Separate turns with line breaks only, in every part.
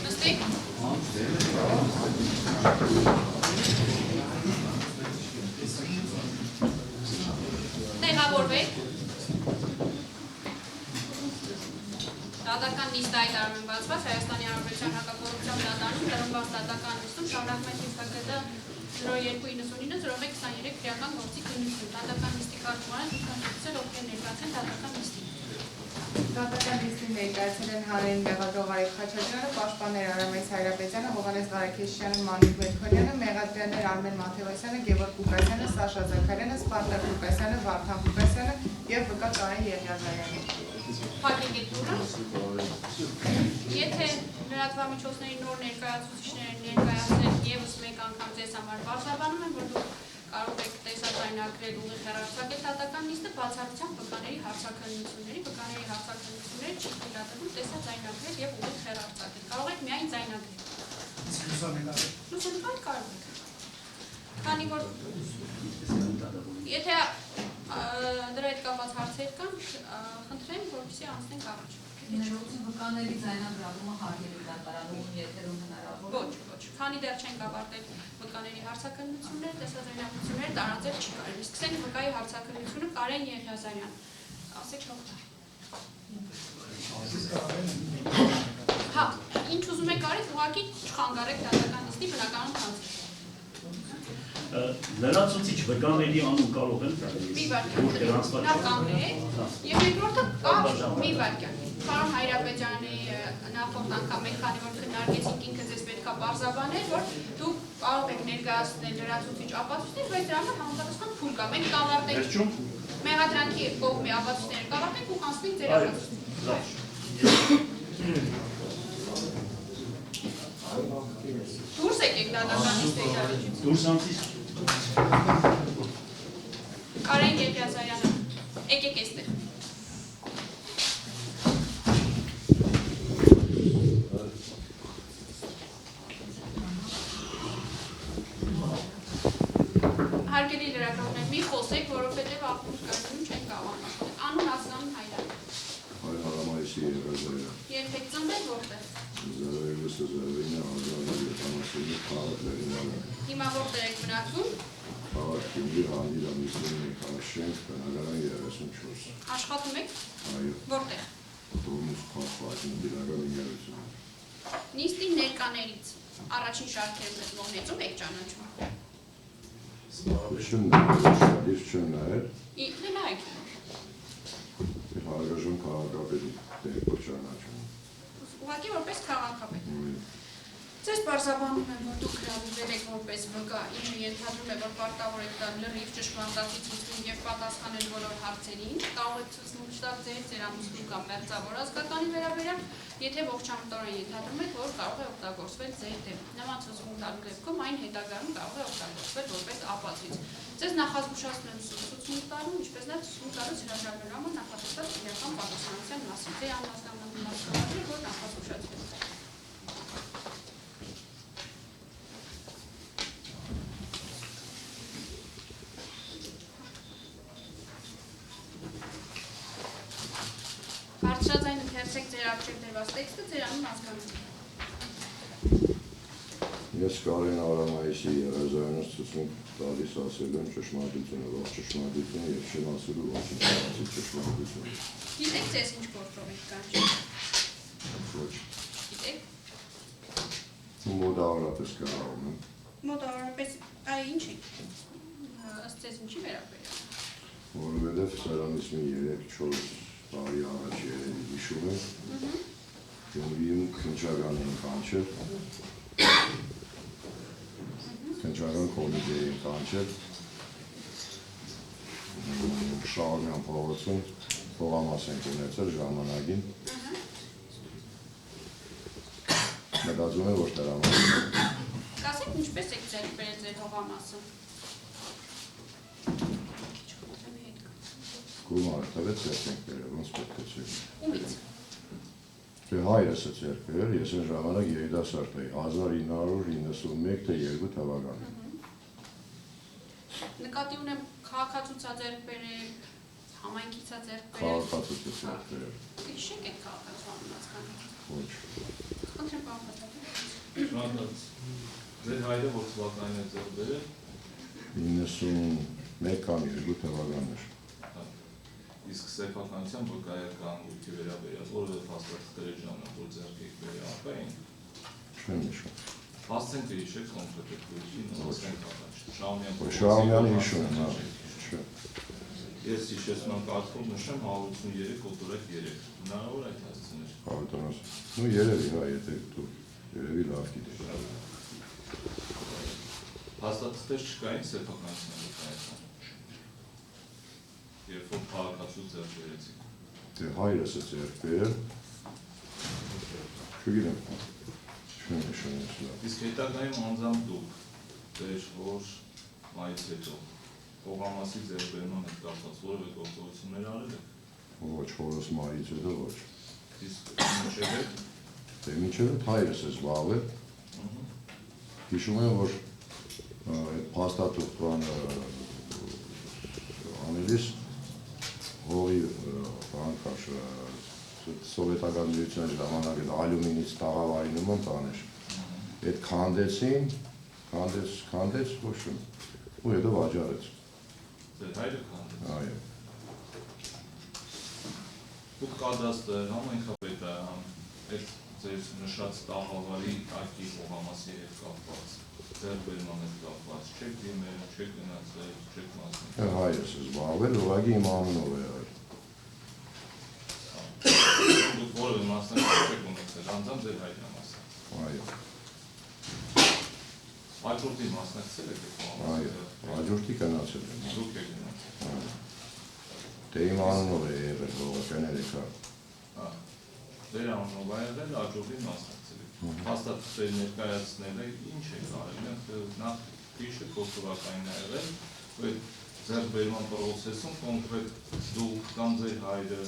Նստիկ։ Տեղավորվեք։ Դատական նիստայի տարում բացված Հայաստանի Հանրապետության հակակոռուպցիոն դատարանում տրամված դատական նիստում շարունակում է թիվակետը 0299-0123 քրեական գործի քննություն։ Դատական նիստի կարգավորման ցուցակցել ովքեր ներկայացան դատական նիստին։
Դատական նիստին ներկայացել են Հանրային մեղադրող Արեգ Խաչատրյանը, պաշտպաններ Արամայիս Հայրապետյանը, Հովհաննես Ղարաքեշյանը, Մանուկ Մելքոնյանը, մեղադրյալներ Արմեն Մաթևոսյանը, Գևորգ Ղուկասյանը, Սաշա Զաքարյանը, Սպարտակ Ղուկասյանը, Վարդան Ղուկասյանը եւ վկա Կարեն Եղիազարյանը։
Եթե լրատվամիջոցների նոր ներկայացուցիչները ներկայացնել ևս մեկ անգամ ձեզ համար բարձրաբանում են, որ դուք կարող եք տեսաձայնագրել ուղիղ հեռարձակել դատական նիստը բացառությամբ վկաների հարցաքննությունների չի թույլատրվում տեսաձայնագրել եւ ուղիղ հեռարձակել։ Կարող եք միայն ձայնագրել։ Լուսանկար կարող եք։ Քանի որ եթե դրա հետ կապված հարցեր կան, խնդրեմ, որպեսզի անցնենք առաջ։
Վկաների ձայնագրավումը հարգելի դատարանում եթերում հնարավոր։
Ոչ։ Քանի դեռ չենք ավարտել վկաների հարցաքննությունները, տեսաձայնագրությունները տարածել չի կարելի։ Սկսենք վկայի հարցաքննությունը Կարեն Եղիազարյան։ Ասեք թողնա։ Հա, ինչ ուզում եք արեք, ուղղակի չխանգարեք դատական նիստի բնականon հանձնել։
Լրացուցիչ վկաների անուն կարող են
մի վարքյան նա կանգնեք եւ երկրորդը մի վարքյան Պարոն Հայրապետյանի նախորդ անգամ մենք քանի որ քննարկեցինք ինքը ձեզ պետքա բարձրաբանել որ դուք կարող եք ներկայացնել լրացուցիչ ապացույցներ բայց դրա համար համապատասխան փուլ կա մենք կավարտենք մեղադրանքի կողմի ապացույցները կավարտենք ու կանցնենք ձեր ապացույցները դուրս եկեք դատական նիստի իրավիճակից
դուրս անցից
Կարեն Եղիազարյանը, եկեք էստեղ։ Հարգելի լրագրողներ, մի խոսեք, որովհետև աղբյուր կարգում չեն կարող։ Անուն ազգանուն Հայրան։
Հարամայիսի Եղիազարյան։
Երբեք ծնվել որտեղ։
1999
Հիմա որտեղ եք բնակվում։
Քաղաքի հանդիպումների քաշենք բնակարան 34։
Աշխատում եք։
Այո։
Որտեղ։
Տուրմուս փոխվային բնակարան 30։
Նիստի ներկաներից առաջին շարքերում գտնվող հեծում եք ճանաչում։
Չնայել։
Նայեք։
Հարգաժոն քաղաքապետի դեպքում ճանաչում։
Ուղղակի որպես քաղաքապետ։ Ձեզ բարձրաբանում եմ, որ դուք հրավիրվել եք որպես վկա, ինչը ենթադրում է, որ պարտավոր եք տալ լրիվ ճշմարտացի ցուցում եւ պատասխանել բոլոր հարցերին, կարող եք ցուցմունք տալ ձեր ամուսնու կամ մերձավոր ազգականի վերաբերյալ, եթե ողջամտորեն ենթադրում եք, որ կարող է օգտագործվել ձեր դեմ։ Նման ցուցմունք տալու դեպքում այն հետագայում կարող է օգտագործվել որպես ապացույց։ Ձեզ նախազգուշացնում եմ ցուցմունք տալու, ինչպես նաեւ ցուցմունք տալուց հրաժարվելու համար նախատեսված իրական պատասխանատվության մասին։ Ձեր անհասկանալի մասը, որ նախազգուշացվում է։ Բարձրաձայն ընթերցեք ձեր առջև դրված տեքստը, ձեր անուն ազգանուն։
Ես Կարեն Արամայիսի Եղիազարյանից ցուցմունք տալիս ասելու եմ ճշմարտությունը, ողջ ճշմարտությունը եւ չեմ ասելու ոչինչ ճշմարտությունը։
Գիտեք ձեզ ինչ գործով եք կանչում։
Ոչ։
Գիտեք։
Մոտավորապես կարող եմ։
Մոտավորապես այ ինչ է։ Ըստ ձեզ ինչի վերաբերյալ։
Որովհետեւ սրանից մի 3-4 տարի առաջ երևի հիշում եմ։ Գյումրիում քննչական էին կանչել։ Քննչական կոմիտե էին կանչել։ Շահումյան փողոցում փողամաս ենք ունեցել ժամանակին։ Մտածում եմ, որ տրամադրել։
Կասեք ինչպես եք ձեր բերել ձեր հողամասը։
Գումարը տվեց ձեր ենք բերել, ոնց պետք է չէ։
Ումից։
Թե հայրս է ձեր բերել, ես այն ժամանակ երիտասարդ էի, 1991 թե 2 թվականին։
Նկատի ունեմ քաղաքացուցա ձեռք բերել, համայնքիցա ձեռք բերել։
Քաղաքացուցա ձեռք բերել։
Հիշեք այդ քաղաքացու անունացքանը։
Շնորհակալություն։ Ձեր հայրը որ թվականին է ձեռք բերել
91 կամ 2 թվականներ։
Իսկ սեփականության վկայական գույքի վերաբերյալ որևէ փաստաթղթեր ժամանակ որ ձեռք եք բերել ապային։
Չեմ հիշում։
Փաստենք հիշեք կոնկրետ գույքի նստենք առաջ։
Շահումյանը հիշում եմ, հա։
Ես հիշեցնում կարգով նշեմ 183 կոտորակ 3։ Հնարավոր այդ հասցնել։
Հավիտանոց։ Ну երևի, հա, եթե դու երևի լավ գիտես։
Փաստաթղթեր չկային սեփականության վկայական։ Երբ որ քաղաքացու ձեռք բերեցիք։
Դե հայրս է ձեռք բերել։ Չգիտեմ։ Չեմ հիշում ես լավ։
Իսկ հետագայում անձամբ դուք ձեր հոր մայից հետո Հողամասի ձեռքբերման հետ կապված որևէ գործողություններ արել եք։
Ոչ, հորս մայից հետո ոչ։
Իսկ մինչև այդ
Դե մինչև այդ հայրս է զբաղվել։ Հիշում եմ, որ այդ փաստաթուղթը անելիս հողի բանկաշ սովետական միության ժամանակ այդ ալյումինից տաղավարինում եմ տաներ։ Այդ քանդեցին, քանդեց ոչ ու հետո վաճառեց։
ձեր հայրը քանդեց։
Այո։
Դուք կադաստր, համայնքապետարան, այդ ձեր նշած տաղավարի այգի Հողամասի հետ կապված, ձեռքբերման հետ կապված, չեք դիմել, չեք գնացել, չեք մասնակցել։
Հայրս է զբաղվել, ուղղակի իմ անունով է արել։
Դուք որևէ մասնակցություն չեք ունեցել, անձամբ ձեր հայրն է մասնակցել։
Այո։
Հաջորդի մասնակցել եք
Այո, հաջորդի գնացել եմ։
Դուք եք գնացել։
Դե իմ անունով է եղել հողը, կներեք, հա։
Ձեր անունով է եղել, հաջորդի մասնակցել եք։ Փաստաթղթեր ներկայացնելը ինչ եք արել, նախ քիչը կոստովականին է եղել, այդ ձեռքբերման պրոցեսում կոնկրետ դուք կամ ձեր հայրը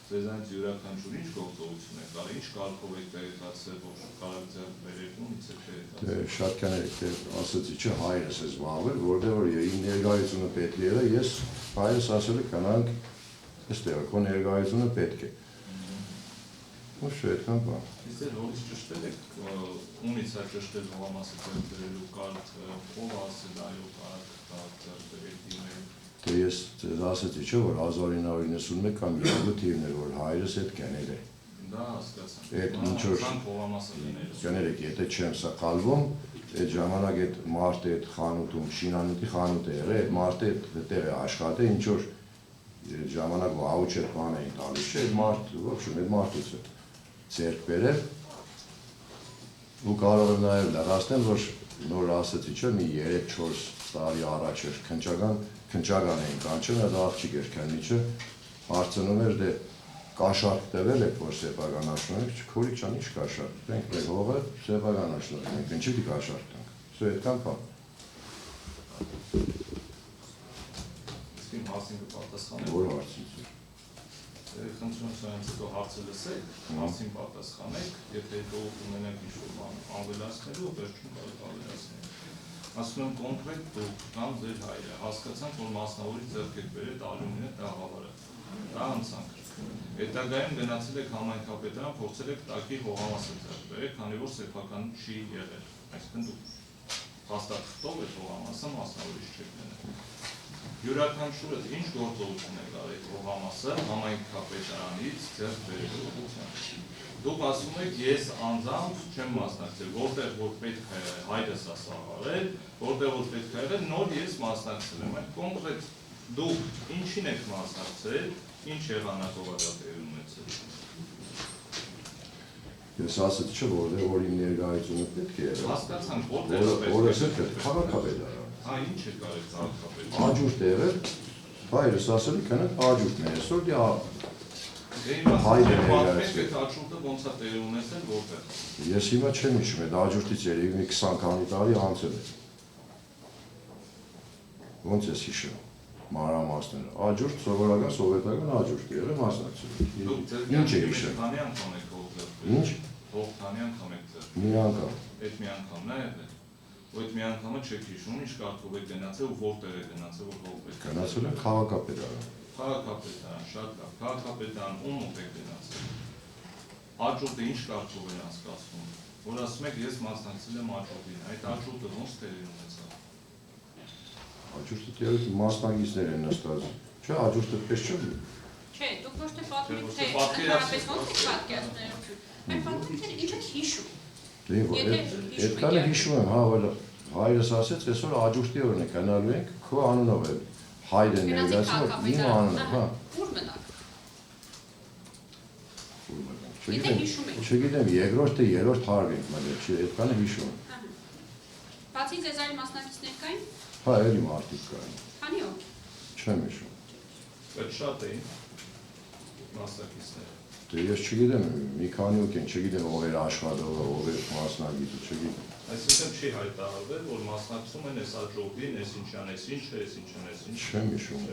ձեզանից յուրաքանչյուր ինչ գործողություն եք արել, ինչ կարգով եք տեղեկացել, որ կարող ձեռք բերեք, ումից եք տեղեկացել։
Շատ կներեք, ասացի չէ, հայրս է զբաղվել, որտեղ որ իմ ներկայությունը պետք է եղել, ես հայրս ասել է կանանք, այստեղ քո ներկայությունը պետք է։ Ոչ այդքան բան։
Իսկ ձեր հորից ճշտել եք, ումից է ճշտել Հողամասի ձեռք բերելու կարգը, ով ասել այո կարող ձեռք բերել դիմել։
Դե ես ձեզ ասեցի չէ, որ 1991 կամ 2 թիվն էր, որ հայրս հետ կենել է։
Դա հասկացանք։
Այդ ինչ որ
Հողամասը լինել։
կներեք, եթե չեմ սխալվում, այդ ժամանակ այդ մարդը այդ խանութում, շինանյութի խանութ է եղել, այդ մարդը այդտեղ է աշխատել, ինչ որ ժամանակ վաուչեր բան էին տալիս, չէ, այդ մարդ, ոչ, այդ մարդուց է ձեռք բերել ու կարող եմ նաև լրացնել, որ նոր ասեցի չէ, մի 3-4 տարի առաջ էր քնչական էին կանչել, այդ աղջիկ էր քննիչը, հարցնում էր դե կաշարք տվել եք, որ սեփականաշնորհ եք, քորիկ ջան, ի՞նչ կաշարք, տենք մեր հողը սեփականաշնորհ ենք, ինչի՞ դի կաշարք տանք, սա այդքան բան։
Իսկ իմ հարցին կպատասխանեք։
Որ հարցից։
Խնդրում սրանից հետո հարցը լսեք, հարցին պատասխանեք, եթե հետո ունենեք ինչ-որ բան ավելացնելու, վերջում կարող ավելացնել։ Ասում եմ կոնկրետ դուք կամ ձեր հայրը հասկացանք, որ մասնավորի ձեռք եք բերել ալյումինե տաղավարը։ Դա անցանք։ Հետագայում գնացել եք համայնքապետարան, փորձել եք տակի Հողամասը ձեռք բերել, քանի որ սեփական չի եղել։ Այսինքն դուք փաստաթղթով եք Հողամասը մասնավորից չեք գնել։ Յուրաքանչյուրը ինչ գործողություն է արել Հողամասը համայնքապետարանից ձեռք բերելու ուղղությամբ։ Դուք ասում եք, ես անձամբ չեմ մասնակցել, որտեղ որ պետք է հայրս ասաղարել, որտեղ որ պետք է եղել, նոր ես մասնակցել եմ։ Այդ կոնկրետ դուք ինչին եք մասնակցել, ինչ եղանակով է դա տեղի ունեցել։
Ես ասեցի չէ, որտեղ որ իմ ներկայությունը պետք է եղել։
Հասկացանք, որտեղ
Որս է քաղաքապետարան։
Հա, ինչ է կարել քաղաքապետարան։
Աջուրդ է եղել, հայրս ասել է կնակ աջուրդն է, այսօր դի
Հայրը պատմեք այդ աճուրդը ոնց է տեղի ունեցել, որտեղ։
Ես հիմա չեմ հիշում, այդ աջուրդից երևի մի 20 քանի տարի անցել է։ Ոնց ես հիշում, մանրամասները, աջուրդ, սովորական սովետական աջուրդ եղել մասնակցել։ Ինչ է հիշում։
Քանի անգամ եք հող ձեռք։
Ինչ։
Հող քանի անգամ եք ձեռք։
Մի անգամ։
Այդ մի անգամն է եղել։ Ու այդ մի անգամը չեք հիշում, ինչ կարգով եք գնացել ու որտեղ եք գնացել, որ հող եք։
Գնացել եմ քաղաքապետարան։
Քաղաքապետարան, շատ լավ։ Քաղաքապետարան ում եք գնացել։ Աճուրդը ինչ կարգով են անցկացվում, որ ասում եք ես մասնակցել եմ աճուրդին, այդ աճուրդը ոնց տեղի ունեցավ։
Աճուրդը տերևի մասնակիցներ են նստած։ Չէ, աճուրդը պես չէ։
Չէ, դուք ոչ թե պատմեք,
Չէ,
թե
ոչ թե
ընդհանրապես ոնց եք պատկերացնում։ Այդ պատմությունները ինչ եք հիշում։
Այդ կանը հիշում եմ, հա, որ հայրս ասեց, այսօր աճուրդի օրն է գնալու ենք, քո անունով է հայրը ներկայացնում, իմ անունով, հա։
Ուր մնաք։
Չգիտեմ, երկրորդ թե երրորդ հարկ ենք մտել, չի, այդ կանը հիշում եմ։
Բացի ձեզ այլ մասնակիցներ կային։
Հա, էլի մարդիկ կային։
Քանի օր։
Չեմ հիշում։
Բայց շատ էին մասնակիցներ։
Դե ես չգիտեմ, մի քանի օր են, չգիտեմ ով էր աշխատողը, ով էր մասնակիցը, չգիտեմ։
Այսինքն չի հայտարարվել, որ մասնակցում են այս աճուրդին, այս ինչան, այս ինչ է, այս ինչան, այս ինչ։
Չեմ հիշում։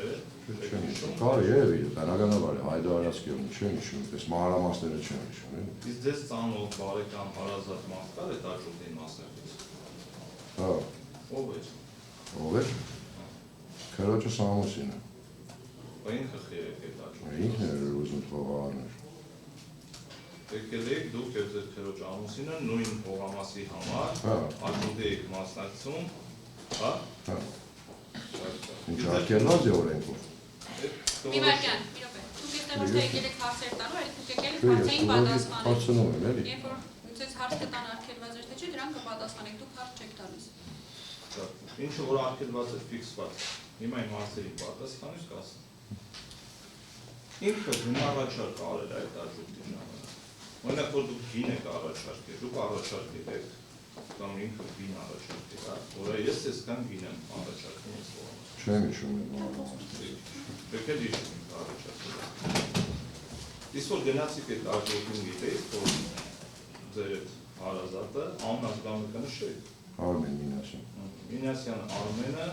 Չեմ հիշում։
Կարի երևի, բնականաբար է, հայտարարած կերում, չեմ հիշում, պես մանրամասները չեմ հիշում։
Իսկ ձեզ ծանոթ բարեկամ հարազատ մարդ կար այդ աճուրդին մասնակից։
Հա,
Ով էր։
ով էր։ Քրոջս ամուսինը։
Բա ինքը խիրեք այդ աճուրդը։
Ինքն էր ուզում թողարներ։
Եկել եք դուք եւ ձեր քրոջ ամուսինը նույն հողամասի համար աճուրդի եք մասնակցում, հա։
Հա։ Ինչ արգելված է օրենքով։
Մի վարքյան, մի րոպե։ Դուք այստեղ ոչ թե եկել եք հարցեր տալու, այլ դուք եկել եք հարցային պատասխանել։
Հարցնում եմ, էլի։
Երբ որ ձեզ հարց կտան արգելված էր, թե չէ, դրանք կպատասխանեք, դուք հարց չեք տալիս։
Ինչը որ արգելված է ֆիքսված։ Հիմա իմ հարցերին պատասխանես կասեմ։ Ինքը գնահատար կարել այդ աճուրդին համար։ Օրինակ որ դուք գին եք առաջարկել, դուք առաջարկել եք կամ ինքը գին առաջարկել, որը ես այսքան գին եմ առաջարկում ես ողը։
Չեմ հիշում եմ։
Եկել հիշում եք առաջարկել։ Իսկ որ գնացիք այդ աճուրդին գիտեիք, որ ձեր այդ հարազատը աննազգամը կնշեք։
Արմեն Մինասյան։
Մինասյան Արմենը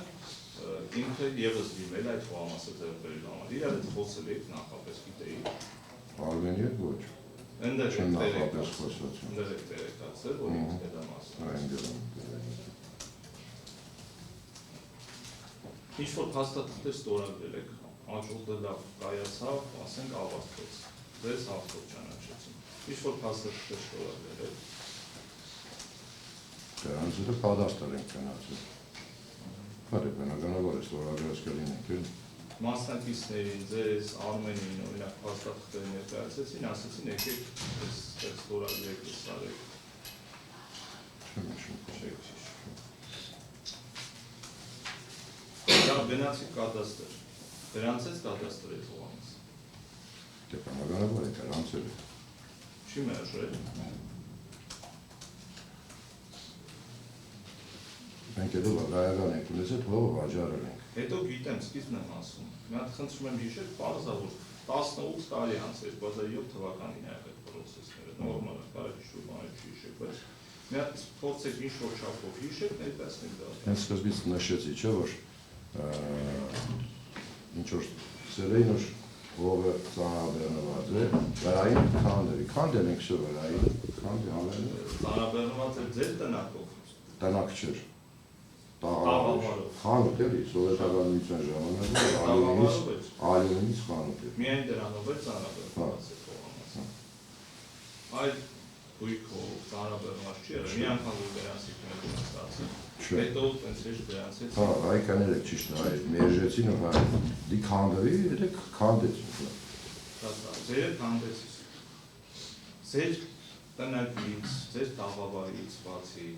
ինքը եւս դիմել այդ հողամասը ձեռբերելու համար։ Իրար հետ խոսել եք նախապես գիտեիք։
Արմենի հետ ոչ։
Ընդեր
Չեմ
եք
նախապես խոսացում։
Ընդեր եք տեղեկացել, որ ինքը դա մասը։
Այն դրան։
Ինչ որ փաստաթղթեր ստորագրել եք, աճուրդը լավ կայացավ, ասենք ավարտվեց։ Ձեզ հաղթող ճանաչեցին։ Ինչ որ փաստաթղթեր ստորագրել եք։
Դրանց հետո կադաստր ենք գնացել։ Բարի բնականաբար է ստորագրած կլինենք, էլ։
Մասնակիցներին, ձեզ, Արմենին, օրինակ փաստաթղթեր ներկայացեցին, ասեցին եկեք այս ստորագրեք, այս արեք։
Չեմ հիշում։
Չեք հիշում։ Դա գնացիք կադաստր։ Դրանցից կադաստր եք հողամաս։
Դե բնականաբար է գրանցել։
Չի մերժել։
Մենք հետո վայրական ենք ունեցել, հողը վաճառել ենք։
Հետո գիտեմ, սկիզբն եմ ասում։ Մի հատ խնդրում եմ հիշել, պարզա որ 18 տարի անց 2007 թվականին ա եղել պրոցեսները, նորմալ է, կարելի հիշում, այլ չի հիշել, բայց մի հատ փորձեք ինչ-որ չափով հիշել, ներկայացնեք դա։
Հենց սկզբից նշեցի, չէ՞ որ ինչ որ սերեին որ հողը ծանրաբեռնված է, վրային քանդել ենք շո վրային, քանդի համերն է։
Ծանրաբեռնված է ձեր տնակով։
Տնակ չէր։
Տաղավարով։
Խանութ էլի, սովետական միության ժամանակ ալյումինից խանութ էր։
Միայն դրանով է ծանրաբեռնված է հողամասը։ Այլ գույքով ծանրաբեռնված չի եղել, մի անգամ որ դրանցից մեկը ստացել։ Հետո տենց էր դրանցից։
Հա, այ կանել եք ճիշտ է, այ մերժեցին ու հա դի քանդվի, դե քանդեցին։
Ձեր քանդեցից։ Ձեր տնակից, ձեր տաղավարից բացի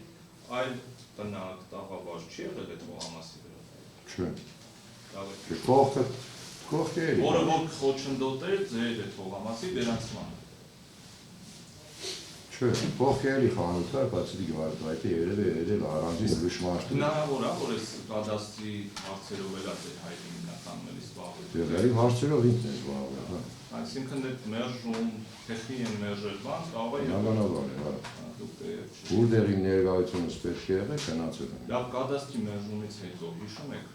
այլ տնակ, տաղավար չի եղել այդ հողամասի վրա։
Չէ։ Կողքը էլի։
Որը որ խոչընդոտ էր ձեր այդ հողամասի վերացմանը։
Չէ, կողքը էլի խանութը, բացի գվարտայտը երևի առանձին ուրիշ մարդ է։
Հնարավոր է, որ այս կադաստրի հարցերով էլ է ձեր հայտնի հիմնականում էլի զբաղվել։
Դե հարցերով ինքն է զբաղվել, հա։
Այսինքն այդ մերժում, տեխնիկեն մերժել բան, կարող է
Բնականաբար է, հա։
դուք
Ուր դեր իմ ներկայությունս պետք է եղել, գնացել եմ։
լավ կադաստրի մերժումից հետո հիշում եք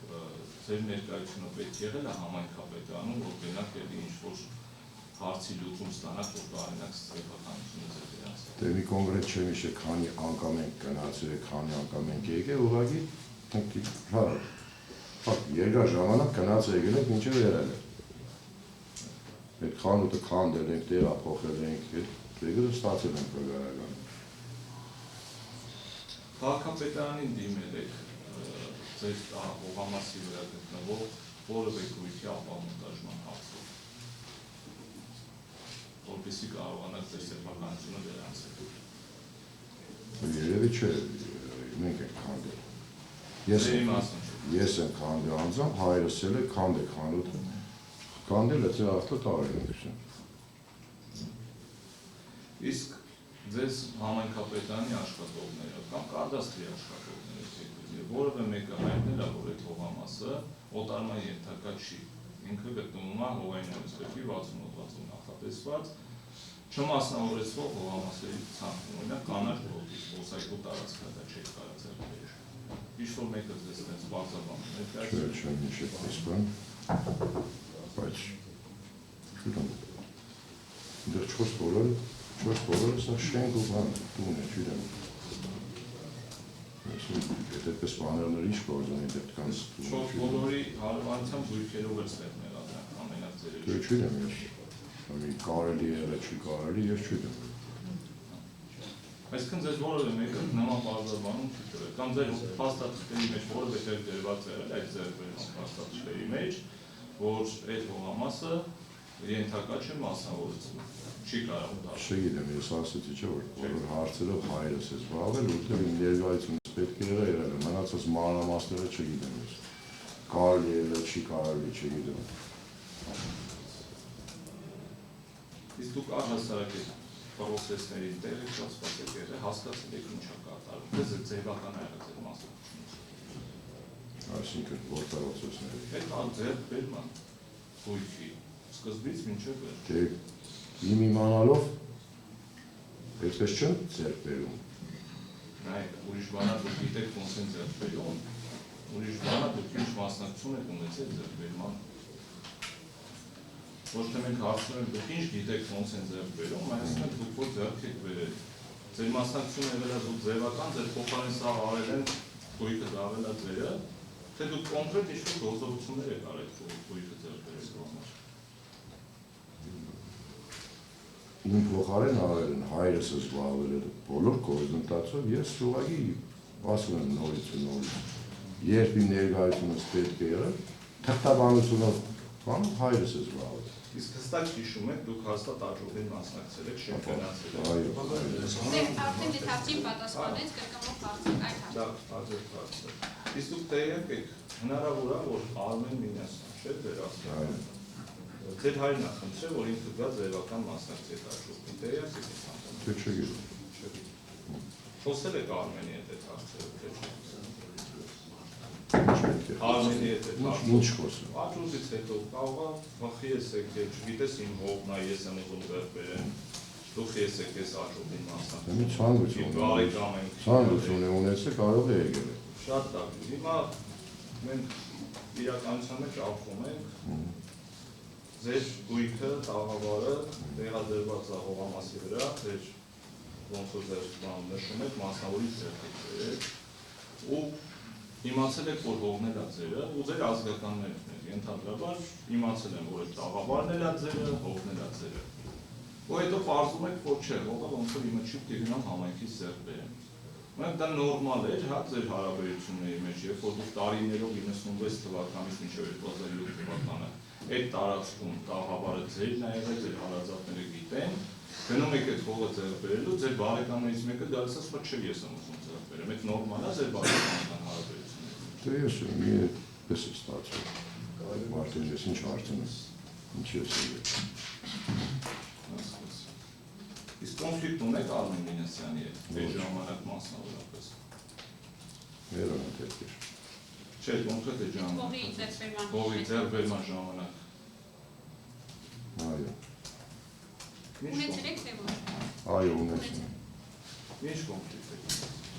ձեր ներկայությունը պետք եղել է համայնքապետարանում, որ գնաք էլի ինչ-որ հարցի լուծում ստանաք, որ տարինակ սեփականությունը ձեր դրանց։
Դե մի կոնկրետ չեմ հիշել, քանի անգամ ենք գնացել, քանի անգամ ենք եկել, ուղղակի հա երկար ժամանակ գնացել եկել ենք, մինչև եղել է։ Այդ խանութը քանդել ենք, տեղափոխել ենք, այդ դեպքը ստացել ենք վկայական։
Քաղաքապետարանին դիմել եք ձեր հողամասի վրա գտնվող որևէ գույքի ապամոնտաժման հարցով, որպեսզի կարողանաք ձեր սեփականությունը վերանցել։
Երևի չէ, մենք ենք քանդել։ Ես եմ քանդել անձամբ, հայրս էլ է քանդել խանութը։ Քանդել է ծրախտը տարել ենք։
Իսկ ձեզ համայնքապետարանի աշխատողները կամ կադաստրի աշխատողները որևէ մեկը հայտնել է, որ այդ հողամասը օտարման ենթակա չի։ Ինքը գտնվում է հողային օրենսգրքի 68-ում նախատեսված չմասնավորեցվող հողամասերի ցանկում, օրինակ կանաչ գոտի, ոսայգու տարածքը դա չեք կարող ձեռքբերել։ Ինչ-որ մեկը ձեզ այդպես բարձրաբանում ներկայացրել։
Չէ, ինչ է այս բան, բայց չուտում։ Դեռ չորս բոլորը սա շենք ու բան տուն է, չուտում։ Եթե այդպես բաներներ ինչ գործան, եթե այդքան
Չորս բոլորի հարևանությամբ գույքերով էլ ստեղնել ադրանք ամենակ ձերերը։
Չէ, չուտում ես, կարելի է, չի կարելի, ես չուտում։
Այսինքն ձեզ որևէ մեկը նման բարձրաբանում չի տվել, կամ ձեր փաստաթղթերի մեջ որևէ տեղ դրված է այդ ձեռքբերման փաստաթղթերի մեջ, որ այդ հողամասը ենթակա չէ մասնավորեցվում, չի կարող դառնալ։
Չգիտեմ, ես ասեցի չէ, որ բոլոր հարցերով հայրս է զբաղվել, որտեղ իմ ներկայությունս պետք է եղել է, մնացած մանրամասները չգիտեմ ես։ Կարելի է, չի կարելի, չգիտեմ։
Իսկ դուք առհասարակ եք պրոցեսների տեղ եք ստացված եք եղել, հասկացել եք ինչ է կատարվում, դες ձևական է եղել ձեր մասնակցությունը։
Այսինքն որ պրոցեսների։
Այդ ձեռքբերման գույքի սկզբից մինչև վերջ։
Դե իմ իմանալով այդպես չեն ձեռքբերում։
Նայեք, ուրիշ բանա դուք գիտեք ոնց են ձեռքբերում, ուրիշ բանա դուք ինչ մասնակցություն եք ունեցել ձեռքբերման։ Ոչ թե մենք հարցնում ենք դուք ինչ գիտեք ոնց են ձեռքբերում, այսինքն դուք որ ձեռք եք բերել։ Ձեր մասնակցությունը եղել է դուք ձևական, ձեր փոխարեն սա արել են գույքը դավել է ձերը, թե դուք կոնկրետ ինչ-որ գործողություններ եք արել գույքը ձեռքբերելու համար։
Իմ փոխարեն արել են հայրս զբաղվել է բոլոր գործընթացով, ես ուղղակի ասում եմ նորից ու նորից։ Երբ իմ ներկայությունս պետք է եղել, թղթաբանությունով բանում հայրս է զբաղվել։
Իսկ հստակ հիշում եք, դուք հաստատ աջողին մասնակցել եք, շենքերացել եք։
Այո։
Արդեն դե հարցին պատասխանեց կրկնող հարցը, այդ հարցը։
Դա հաջորդ հարցը։ Իսկ դուք տեղյակ եք, հնարավոր է, որ Արմեն Մինասյան, չէ՞, ձեր ասած։ Ձեր հայրն է խնդրել, որ ինքը գա ձևական մասնակցի այդ աջողին, տեղյակ եք այս հարցը։
Թե չգիտեմ։
Խոսել եք Արմենի հետ այդ հարցերը, թե չէ։
Արմենի
հետ այդ
ինչ խոսում։
Աջողից հետո կարող է վախի ես եք, չգիտես իմ հողն է, ես եմ ուզում ձեռք բերեմ, դուք ես եք ես աջողին մասնակցել։
Մի ցանկություն ունեցել, կարող է եկել։
Շատ լավ։ Հիմա մենք իրականության մեջ ապրում ենք, ձեր գույքը, տաղավարը տեղադրված է հողամասի վրա, ձեր ոնց որ ձեր նշում եք, մասնավորից ձեռք եք բերել, ու իմացել եք, որ հողն էլ է ձերը, ու ձեր ազգականներն եք, ենթադրաբար իմացել են, որ այդ տաղավարն էլ է ձերը, հողն էլ է ձերը։ Ու հետո պարզում եք, որ չէ, հողը ոնց որ իմը չի կգնամ համայնքից ձեռք բերեմ։ Մենք դա նորմալ էր, հա, ձեր հարաբերությունների մեջ, երբ որ դուք տարիներով 96 թվականից մինչև 2007 թվականը այդ տարածքում տաղավարը ձերն է եղել, ձեր հարազատները գիտեն, գնում եք այդ հողը ձեռք բերելու, ձեր բարեկամներից մեկը գալիս է, ասում է, չէ, ես եմ ուզում ձեռք բերեմ, այդ նորմալ է ձեր բարեկամական հարաբերությունները։
Դե ես մի պես է ստացվում։ Մարդը ես ինչ հարցնում ես, ինչ ես եղել։
Իսկ կոնֆլիկտ ունեք Արմեն Մինասյանի հետ, այդ ժամանակ մասնավորապես։
Մերոնը դեպք էր։
Չէ, կոնկրետ այդ ժամանակ։ Հողի ձեռքբերման ժամանակ։
Այո։
Ունեցել եք թե ոչ։
Այո, ունեցել։
Ինչ կոնֆլիկտ եք։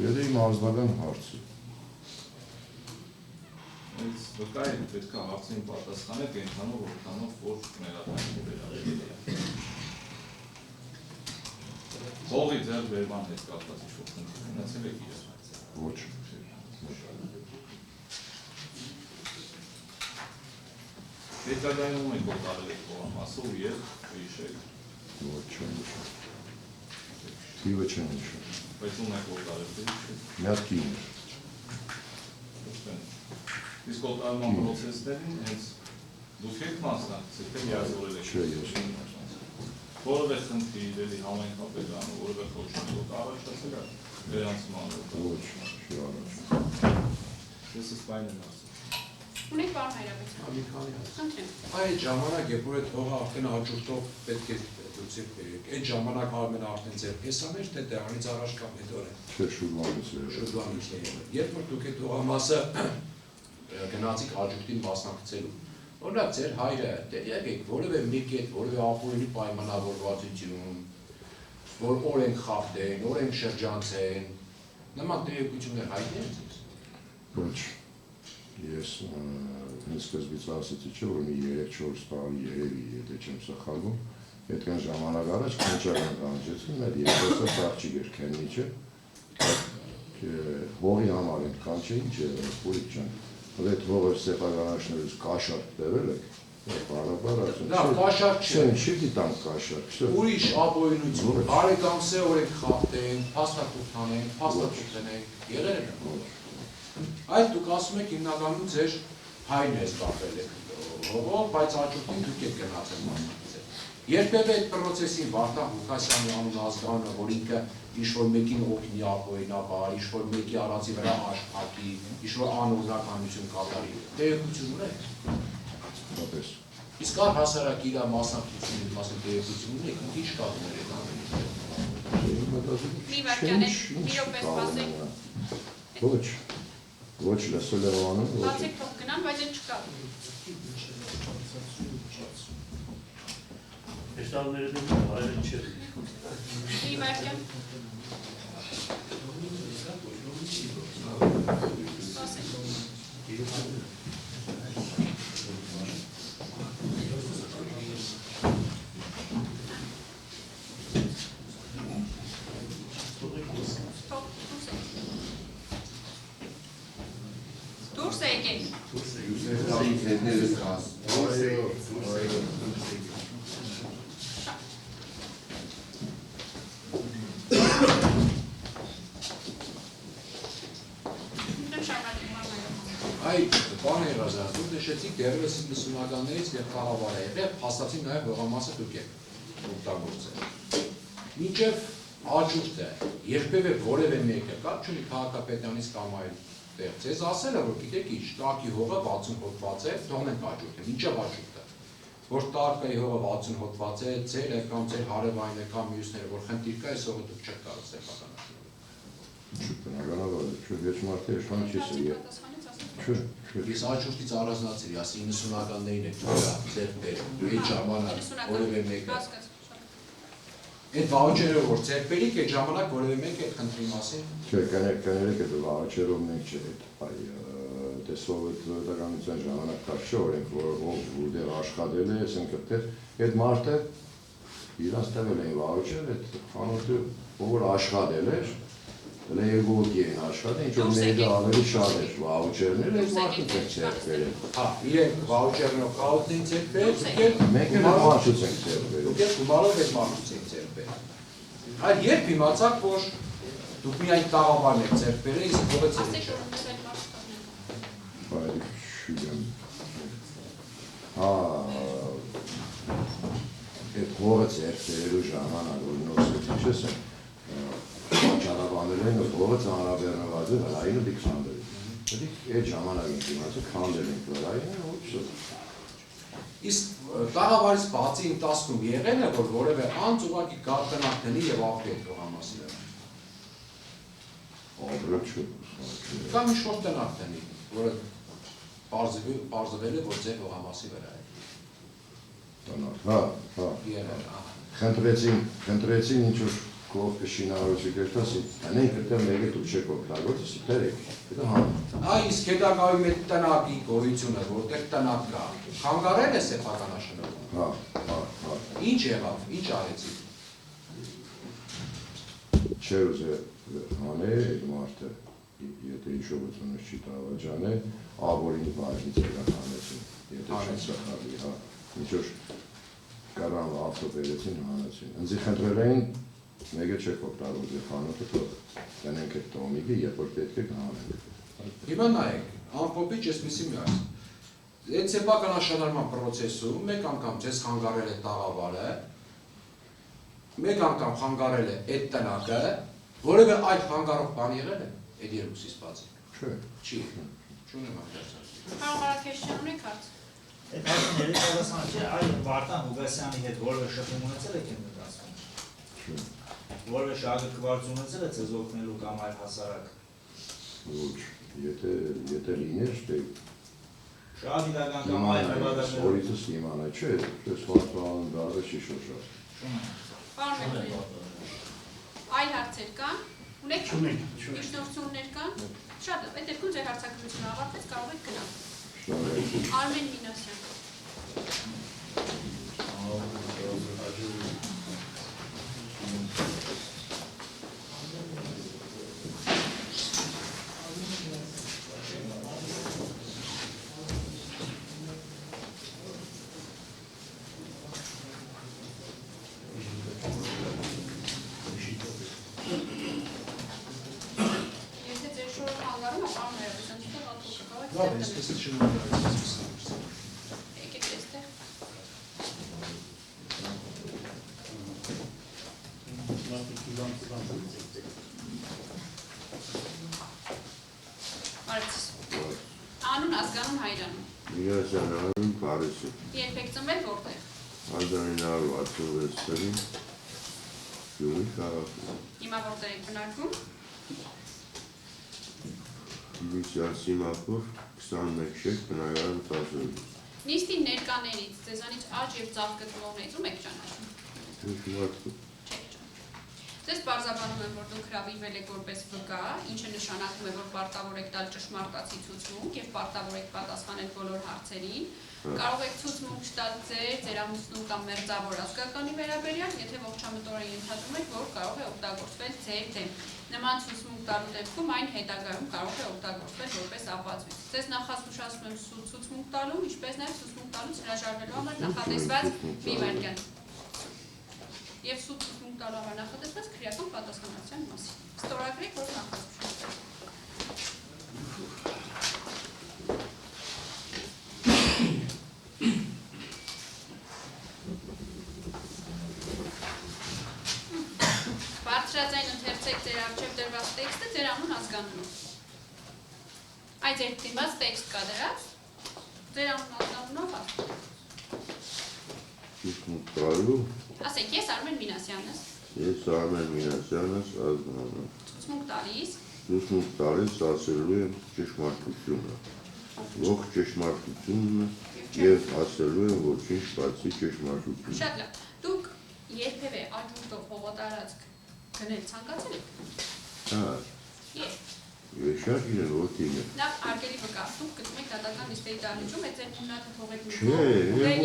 Դե իմ ազգական հարցը։
Այս վկա է պետք է հարցին պատասխանեք այնքանով, որքանով որ մեղադրանքի վերաբերել է։ Հողի ձեռքբերման հետ կապված ինչ-որ խնդիր ունեցել եք իրար։
Ոչ։
Հետագայում եք օտարել եք հողամասը ու երբ հիշեք։
Ոչ չեմ հիշում։ Թիվը չեմ հիշում։
Բայց ունեք որ կարելի է։
Մի հատ կին էր։
Իսկ օտարման պրոցեսներին հենց դուք եք մասնակցել, թե միավորել եք։
Չէ, ես չեմ
Որևէ խնդիր էլի համայնքապետարանը, որևէ խոշոր առաջացել է դրանց մանրով։
Ոչ, չի առաջ։
Ես սպայն եմ ասում։
Ունեք պարոն Հայրապետյան։ Խնդրեմ։
Այդ ժամանակ, երբ որ այդ հողը արդեն հաջորդող պետք է լուծի բերեք, այդ ժամանակ Արմենը արդեն ձեր եսան էր, թե դրանից առաջ կամ հետո էր։
Չէ, շուտվանից էր։
Շրջանից է եղել։ Երբ որ դուք այդ հողամասը գնացիք հաջորդին մասնակցելու, օրինակ ձեր հայրը տեղյակ եք որևէ մեկի հետ որևէ ապօրինի պայմանավորվածություն, որ օրենք խախտեն, օրենք շրջանցեն, նման տեղեկություններ հայտնի են ձեզ։
Ոչ, ես հենց սկզբից ասեցի չէ, որ մի 3-4 տարի երևի, եթե չեմ սխալվում, այդքան ժամանակ առաջ քննչական կանչեցին, այդ երկրորդ աղջիկ էր քննիչը, հողի համար են կանչեին, չէ, Պուրիկ ջան, այդ հողը սեփականաշնորհից կաշառք տվել եք, բարաբար ասում,
Դա կաշառք չէ։
Չի դիտան կաշառք, չէ։
Ուրիշ ապօրինություն, բարեկամսե օրենք խախտեն, փաստաթուղթանեն, փաստաթուղթենեն, եղել է նա։ Այդ դուք ասում եք հիմնականում ձեր հայրն է զբաղվել եք հողով, բայց հաջորդին դուք եք գնացել մասնակցել։ Երբևէ այդ պրոցեսին Վարդան Ղուկասյանի անուն ազգանը, որ ինքը ինչ-որ մեկին օգնի ապօրինաբար, ինչ-որ մեկի արածի վրա աշխատի, ինչ-որ անօրինականություն կատարի, տեղեկություն ունեք։
Պատես։
Իսկ առհասարակ իր մասնակցությունից մասին տեղեկություն ունեք, ինչ կազմում էր այդ ամենից։
Մի վարքյան է, մի րոպե սպասեք։
Ոչ, ոչ լսել եմ անում, ոչ։
Բացեք թող գնան, բայց այդ չկա։
Այս տարիները դեպի հայրը չէ։
Մի վարքյան։ Սպասեք։ Դուրս եկեք։
Այդ բան էր ասած, դուք նշեցիք դեռևս 90-ականներից եւ խաղավար է եղել, փաստացի նաեւ հողամասը դուք եք օգտագործել։ Մինչեւ աջուրտը երբևէ որևէ մեկը կապ չունի քաղաքապետյանից կամ այլ տեղ։ Ձեզ ասել է, որ գիտեք ինչ, տակի հողը 60 հոդված է, թողնենք աջուրտը, մինչեւ աջուրտը։ Որ տակի հողը 60 հոդված է, ձեր է կամ ձեր հարևանն է կամ մյուսները, որ խնդիր կա, այս հողը դուք չեք կարող սեփականացնել։
Բնականաբար, չէ, ոչ մարդը իշխան չի սեյ։ Չէ, չէ։
Ես աջուրտից առանձնացրի, ասի 90-ականներին եք ձեր այդ ժամանակ որևէ մեկը։ Այդ վաուչերը որ ձեր բերիք այդ ժամանակ որևէ մեկ այդ խնդրի մասին։
Չէ, կներեք այդ վաուչերով մենք չէ, տեսով այդ դրականության ժամանակ կա չէ, օրենք ով որտեղ աշխատել է, ասենք այդ մարդը իրանց տվել են վաուչեր, այդ խանութը որ աշխատել էր, լեգոգի են աշխատել, ինչ որ մեկը ավելի շատ էր վաուչերներ, այդ մարդը ձեր բերել։
Հա, իրենք վաուչերնով խաղացին ձեր բերել,
Մենք էլ մարդուց ենք ձեր բերել։
դուք եք գումարով այդ մարդուց եք ձեր բերել։ Այդ երբ իմացաք, որ դուք միայն տաղավարն եք ձեր բերել, իսկ ողը ձեր չէ։
Բայց շուտեմ։ Հա, այդ հողը ձեր բերելու ժամանակ որ նոսից ինչպես է ճանապարհել են հողը ծանրաբեռնված է հրայինը դիք քանդել։ Դիք այդ ժամանակին դիմացը քանդել են հրայինը ոչ։
Իսկ տաղավարից բացի ընթացքում եղել է, որ որևէ անձ ուղղակի գարտնակների եւ ապրի այդ հողամասի վրա։
Ապրել չէ։
Կամ ինչ-որ տնակների, որը պարզվել է, որ ձեր հողամասի վրա է։
Տնակ, հա, հա։
Եղել, ահա։
Խնդրեցին ինչ-որ կողքը շինարարություն կերտասի, անենք այդտեղ մեկը դուք չեք օգտագործի, բերեք, դա հա։
Այ իսկ հետագայում այդ տնակի գոյությունը, որտեղ տնակ կա, խանգարել է սեփականաշնորհում։
Հա, հա, հա։
Ինչ եղավ, ինչ արեցիք։
Չէր ուզել հանել այդ մարդը, եթե հիշողությունս չի տավաճանել, ավորինի բաժնից եկան հանեցին, եթե չեն սխալի, հա, ինչ որ կարան ավտո բերեցին հանեցին։ Ընձի խնդրել էին Մեկը չեք օգտագործի խանութը, տնենք այդ տոմիկը, երբ որ պետք է գանենք։
Հիմա նայեք, ամփոփիչ էսպիսի մի այս։ Այդ սեփական աշնարման process-ում մեկ անգամ ձեզ խանգարել է տաղավարը, մեկ անգամ խանգարել է այդ տնակը, որևէ այլ խանգարող բան եղել է այդ երկուսից բացի։
Չէ։
Չի։ Չունեմ արտասան։
Հարավարակեշյան ունեք հարց։
Այդ հարցների պատասխանը չէ, այլ Վարդան Ուգասյանի հետ որևէ շփում ունեցել եք եմ դասում։
Չէ։
Որևէ շահագրգռված ունեցել եք ձեզ օգնելու կամ այլ հասարակ։
Ոչ, եթե լիներ, թե
Շատ իրական կամ այլ մեղադրանքներ։
Օրիցս իմանա, չէ, ես վարդան դարվե չի շոշած։
Պարոն Մեղրոյան, այլ հարցեր կան, ունեք միջնորդություններ կան, շատ լավ, այդ դեպքում ձեր հարցակրությունը ավարտվեց, կարող եք գնալ։ Արմեն Մինասյան։
Լավ, այսպես է շնորհակալություն։
Եկեք այստեղ։ Արեցիս։ Անուն ազգանուն հայրանում։
Մինասյան Արմեն Փարիսը,
Երբ եք ծնվել որտեղ։
1966 թվականին Գյումրի քաղաքում,
Հիմա որտեղ եք բնակվում։
Լուսյան Սիմակով 21 շեք բնակարան 10-ում։
Նիստի ներկաներից ձեզանից աճ եւ ծաղ գտնողներից ում եք ճանաչում։
Ինչ մարդու։
Չեք ճանաչում։ Ձեզ բարձրաբանում եմ, որ դուք հրավիրվել եք որպես վկա, ինչը նշանակում է, որ պարտավոր եք տալ ճշմարտացի ցուցմունք եւ պարտավոր եք պատասխանել բոլոր հարցերին։ Կարող եք ցուցմունք տալ ձեր ամուսնու կամ մերձավոր ազգականի վերաբերյալ, եթե ողջամտորեն ենթադրում եք, որ կարող է օգտագործվել ձեր դեմ։ Նման ցուցմունք տալու դեպքում այն հետագայում կարող է օգտագործվել որպես ապացույց։ Ձեզ նախազգուշացնում եմ ցուցմունք տալու, ինչպես նաև ցուցմունք տալուց հրաժարվելու համար նախատեսված մի վայրկյան։ Եվ ցուցմունք տալու համար նախատեսված քրեական պատասխանատվության մասին։ Ստորագրեք, որ նախազգուշացեք։ Բարձրաձայն ընթերցեք ձեր առջև դրված տեքստը ձեր անուն ազգանունով։ Այդ ձեր դիմաց տեքստ կա դրած, ձեր անուն ազգանունով ասեք։
Ցուցմունք տալու,
Ասեք, ես Արմեն Մինասյանն եմ,
ես Արմեն Մինասյանս ազգանունով։
ցուցմունք տալիս,
Ցուցմունք տալիս ասելու եմ ճշմարտությունը, ողջ ճշմարտությունը և ասելու եմ ոչինչ բացի ճշմարտությունը։
շատ լավ, դուք երբևէ աճուրդով հողատարածք գնել ցանկացել եք։
Հա,
Երբ։
ես շատ իրեն որ տիմը։
Լավ, արգելի վկա, դուք գտնում եք դատական լիստերի դահլիճում, այդ ձեր մունաթը թողեք մի
Չէ,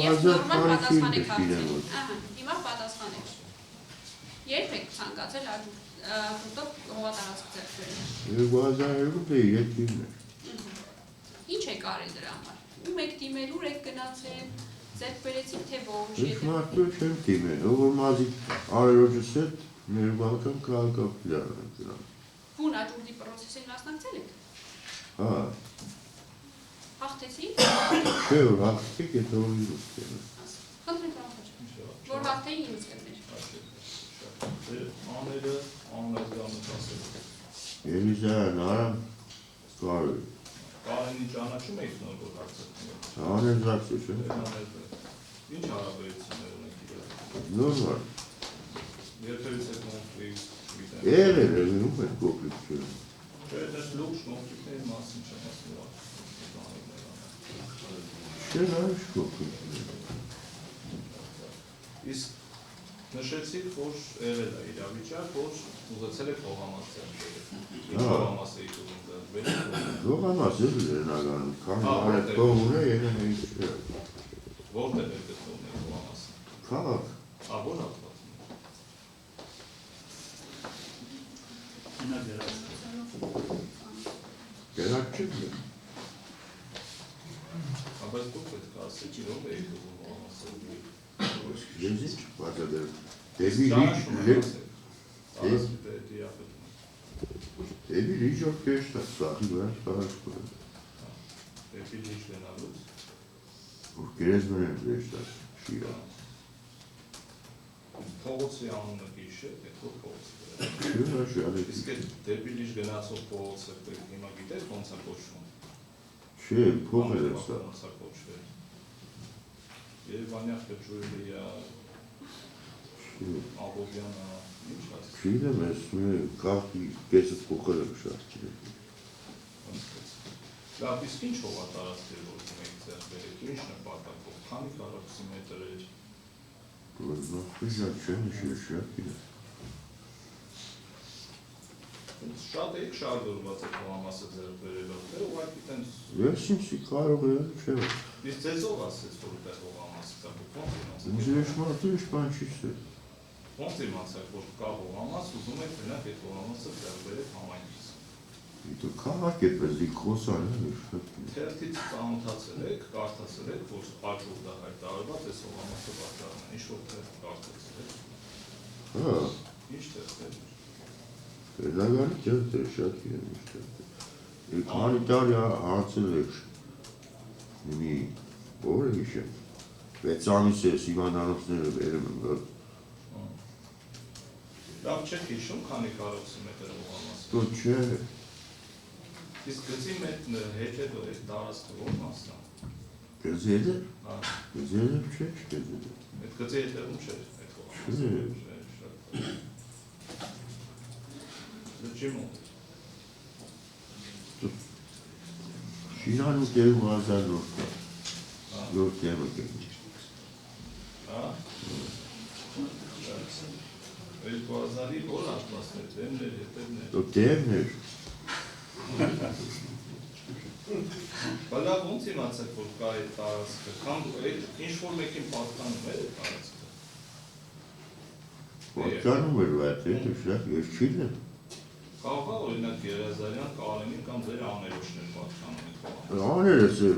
եւ նորմալ
2005
պատասխանեք
թվականին
հարցերին։
էր։
Ահա, հիմա պատասխանեք։ Երբ եք ցանկացել աճուրդով հողատարածք ձեռք բերել։
2002 դե եկիմն էր։
Ինչ եք արել դրա համար։ Ում եք դիմել, ուր եք գնացել, ձեռք բերեցիք թե ոչ,
Ճշմարտություն չեմ տիմել, ով որ մազի արերոջս հետ մեր բալկան քաղաքապետարան եմ գնալ։
բուն աճուրդի պրոցեսին մասնակցել եք։
Հա,
Հաղթեցիք։
չէ որ հաղթիկ է թողի լուստ եմ։
Խնդրեմ կարողաչ։ Որ հաղթեի ինձ կներ։
Աները անազգանոց ասել։
Էլիզայան Արամ Կարոյ,
Կարենի ճանաչում եք նոր որ հարցակում։
աներձակցի չէ։
Ինչ հարաբերություններ ունեք իրար։
Նորմալ,
Երբևից եք նոքրիկ, չգիտեմ։
եղել է ում է կոպիք չէ։
Չէ, դες լուքս նոքրիկների մասին չեմ ասում։
Չէ նայış կոպիք։
Իսկ նշեցիք, որ եղել է իրավիճակ, որ ուզեցել եք հողամաս ձեռքբերել։ Ինչ հողամաս եք ուզում ձեռքբերել։
Ողամաս է լերնագանում, քանի արդ տող ունե եղեն է ինչ չէ։
Որտեղ եք գտնում եք հողամասը։
Քաղաք,
Որ հատվածում։
կերակ չեք է։
Բայց դուք պետք է ասեք, իրով եք ուզում հողամասը։
Ես ինչ բացադեր, դեպի լիչ Evi rica keşke sahibi var, sahip var.
Դեպի լիճ գնալուց։
Gerezmene reşler, şiir.
Փողոցի անունը գիշ է, հետո փողոց։
Şiir aşağıda.
Իսկ այդ դեպի լիճ գնացող փողոցը հիմա գիտեք ոնց է կոչվում։
Şey, poğaçası.
Ոնց է կոչվել։ Երևանյան խճուելիա Աբովյանը ինչ ասած։
Şiir de mesleği kahve kesip kokarım şarkıyı.
Լավ, իսկ ինչ հողա տարածքեր որ մենք ձեռք բերեք, ինչ նպատակով, քանի քառակուսի մետր է։
Güzel şiir şarkıyı.
Շատ է շարժված է կողամասը ձեռք բերելով, թե ուղղակի տենց
Versin sikarı şey.
իսկ ձեզով ասեց որ դա կողամասը կա, ոնց
Müzeleşme iş ben şişse.
ոնց իմացաք որ կա կողամաս, ուզում եք գնաք այդ կողամասը ձեռք բերեք համայնքից։
Это как это зикосано şarkıyı.
Թերթից ծանոթացել եք, կարդացել եք, որ աճուրդ է հայտարարված է կողամասը բացառն է, ինչ որ թերթ կարդացել եք,
Ha,
ինչ թերթ է։
pedagogik yaptı şarkıyı işte. Humanitarya artılır. Yani doğru bir şey. Ve tanesi Sivan Hanım'ın verimim var.
Լավ չեք հիշում, քանի կարողսի մետր կողամասը։
Tutçe,
Իսկ գծի հետ հետո այդ տարածքը ո՞ր մասն է։
gözeli,
Հա,
gözeli bir şey gözeli.
այդ գծի հետևում չէր այդ կողամասը։ Լճի մոտ։
Şinanın devi bazen nokta. Yok demek ki.
Հա։ 2000-ի որ ատլասներ, դեմներ, հետևներ։
Yok devner.
Բալա ոնց իմացեք, որ կա այդ տարածքը, կամ ինչ որ մեկին պատկանում է այդ տարածքը։
Bakkanım var zaten. Düşler geçkiyle.
Կարող է օրինակ Գերազարյան, Կարենին կամ ձեր աներոջներ պատկանում են։
Ama neresi?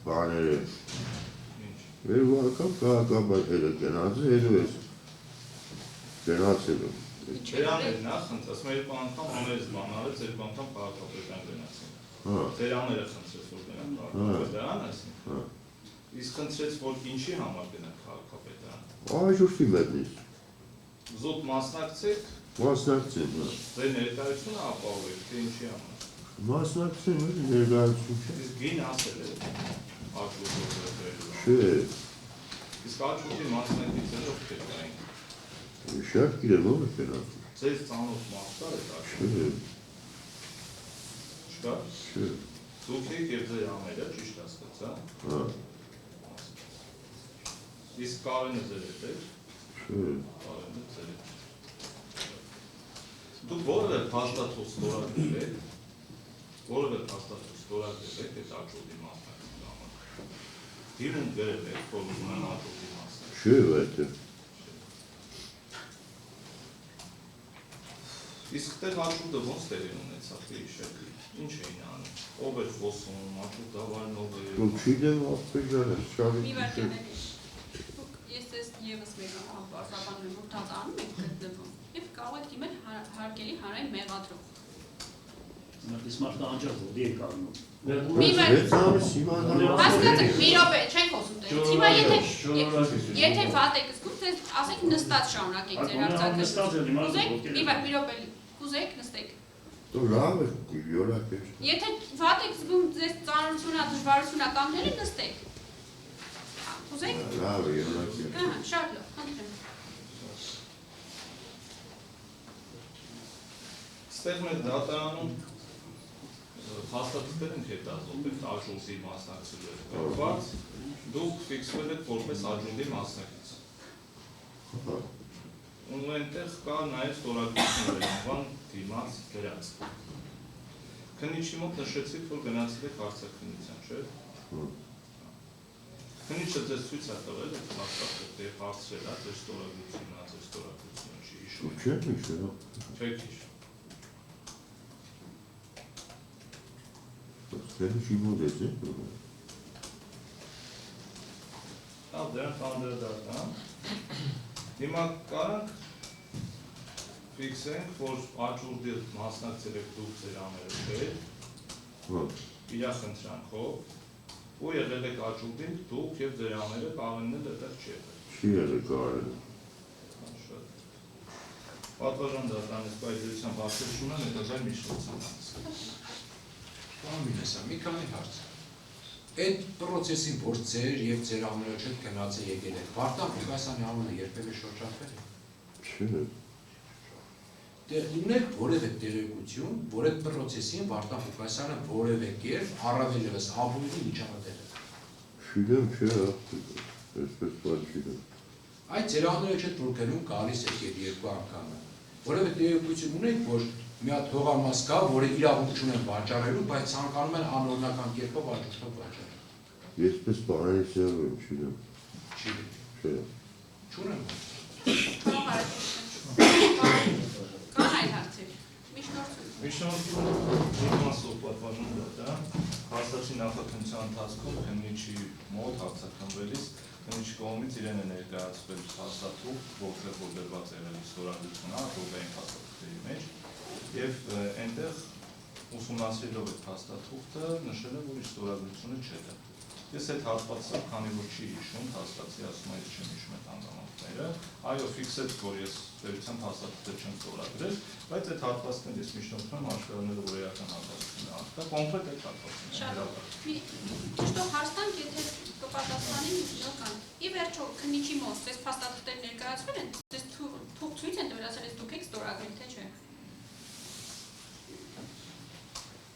Banere.
Ինչ։
Ve vakam kahkabat edek genazı ediyoruz. Genazı ediyoruz.
Ձերաներն է խնդրում, ասում եմ երկու անգամ աներս բանալեց, երկու անգամ քաղաքապետան գնացին։
Ha.
Ձերաները խնդրեց, որ գնան քաղաքապետան, ասին։
Ha.
Իսկ խնդրեց, որ ինչի համար գնան քաղաքապետան։
Ay çok kıymetliyiz.
Զուտ մասնակցեք,
Masnakçı.
ձեր ներկայությունը ապահովեք, թե ինչի համար։
Masnakçı mı? Nerede
Իսկ գին ասել է աճուրդով վերելու։
Şey,
Իսկ աճուրդի մասնակիցները ովքեր կային։
şarkıyla ne olur genazı?
Ձեզ ծանոթ մարդ կար այդ աճուրդը։
Şey,
Չկա։
şey.
Դուք եք եւ ձեր ամերը ճիշտ հասկացա։
Ha.
Իսկ Կարենը ձեր հետ է։
Şey.
Կարենը ձեր հետ։ Դուք որևէ փաստաթուղթ ստորագրել եք, որևէ փաստաթուղթ ստորագրել եք այդ աճուրդի մասնակցության համար։ Դիմում գրել եք, որ ուզում են աճուրդի մասնակցել։
Şey verdi.
Իսկ դեռ աճուրդը ոնց տեղի ունեցավ հիշեք։ Ինչ էին անում։ Ով էր խոսում, աճուրդավարն ով էր։
Çok şeyde affedeceğiz.
Մի
Şarkı.
վարքյաների։ Ես ես եւս մեկ անգամ պարզաբանում եմ, որ դատանում եք գտնվում եւ կարող եք դիմել հարկելի հանրային մեղադրող։
Իսկ մարդը անջատ որ դի կանում։
Մի վար։
Ve tanesi Sivan Hanım.
Հասկացեք, մի րոպե, չենք խոսում դեռ։ Հիմա եթե վատ եք զգում, դες ասեք նստած շարունակեք ձեր արձակը։ Կուզեք, մի րոպե, կուզեք նստեք։
Dur abi. Gidiyorlar keşke.
Եթե վատ եք զգում, ձեզ ծանրությունա, դժվարությունա կանգնել նստեք։ Կուզեք։
Abi yiyorlar keşke.
Ահա, շատ լավ, խնդրեմ։
Ստեղ մեր դատարանում հաստատվել ենք հետազոտել աճուրդի մասնակցելու հետ կապված, դուք ֆիքսվել եք որպես աճուրդի մասնակից։
Ha.
Ու այնտեղ կա նաև ստորագրություններ անվան դիմաց գրած։ Քննիչի մոտ նշեցիք, որ գնացել եք հարցաքննության, չէ՞։ Քննիչը ձեզ ցույց է տվել այդ փաստաթղթը եւ հարցրել է ձեր ստորագրությունը, չի հիշում։
Uçakmış ya.
Չեք հիշում։
Senin şey bu dedi.
Հա, դրանք անդրադառնամ։ Հիմա կարանք ֆիքսենք, որ աճուրդի մասնակցել եք դուք ձեր աները չէ, իրա խնդրանքով, ու եղել եք աճուրդին դուք և ձեր աները Կարենն էլ այդտեղ չի եղել։
Չի եղել Կարենը։
Պատվաժան դատարանից պայծրության բարձրությունը հետագայ միջոցում
մի քանի հարց։ Այդ պրոցեսին, որ ձեր և ձեր ամենոջ հետ գնաց է եկել եք, Վարդան Ղուկասյանի անունը երբևէ շրջափել է։
Չէ։
Դե ունեք որևէ տեղեկություն, որ այդ պրոցեսին Վարդան Ղուկասյանը որևէ կերպ առավել ևս Աբովյանի միջամտել է։
Չգիտեմ, չէ, այսպես բան չգիտեմ։
Այդ ձեր ամենոջ հետ որ գնում գալիս եք եւ երկու անգամ։ Որևէ տեղեկություն ունեք, որ մի հատ հողամաս կա, որը իրավունք չունեն վաճառելու, բայց ցանկանում են անօրինական կերպով աճուրդով վաճառել։
Ես պես բաներից եղել չգիտեմ։
Չէ։ Չունեմ։
Կան այլ հարցեր։
Միջնորդում մի մասով պատվաժան դա հաստատի նախաքննության ընթացքում քննիչի մոտ հարցաքննվելիս քննիչի կողմից իրեն է ներկայացվել հաստատում, որտեղ որ դրված եղել ստորագրությունը, ակտային հաստատությունների մեջ, եւ այնտեղ ուսումնասիրելով այդ հաստատումը նշել է, որ ստորագրությունը չէ։ Ես այդ հատվածը, քանի որ չի հիշում, հաստատի ասում եմ, չեմ հիշում այդ հանգամանքները, այո, ֆիքսեց, որ ես վերությամբ հաստատը չեմ ստորագրել, բայց այդ հատվածները ես միջնորդում եմ աշխարհները, որ էական հաստատություն է արկա, կոնկրետ այդ հատվածները։
Ճիշտ հարցանք, եթե կպատասխանի միջնորդան։ Ի վերջո, քննիչի մոտ այս փաստաթղթեր ներկայացվել են, այս թուղթ ցույց են տվել, ասել ես դուք եք ստորագրել, թե չէ։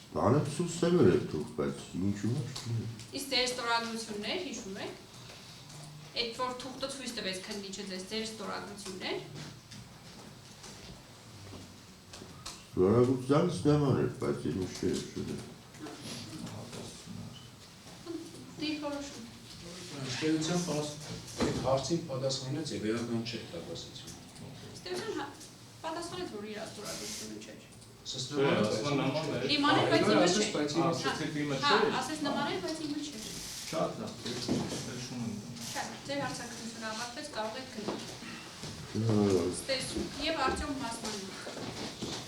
Բանը ցույցել էր թուղթ, բայց ինչու՞ չէ։
Իսկ ձեր ստորագրություններ հիշում եք։ Այդ որ թուղթը ցույց տվեց քննիչը ձեր ստորագրություններ։
Ստորագրությունից նման էր, բայց ինչ չէ։
Դիրքորոշում։
Ստեղծության այդ հարցին պատասխանեց եւ էական չէ դասացիություն։
Ստեղծան պատասխանեց, որ իր ստորագրությունը չէր։
Նման էր,
բայց իմը չէր։ Ասես նման էր, բայց իմը չէր։
Շատ լավ, հիշում եմ։
Ձեր հարցակցությունը ավարտվեց, կարող եք գնալ։ Ստեսում եւ Արտյոմ Մասմանյան։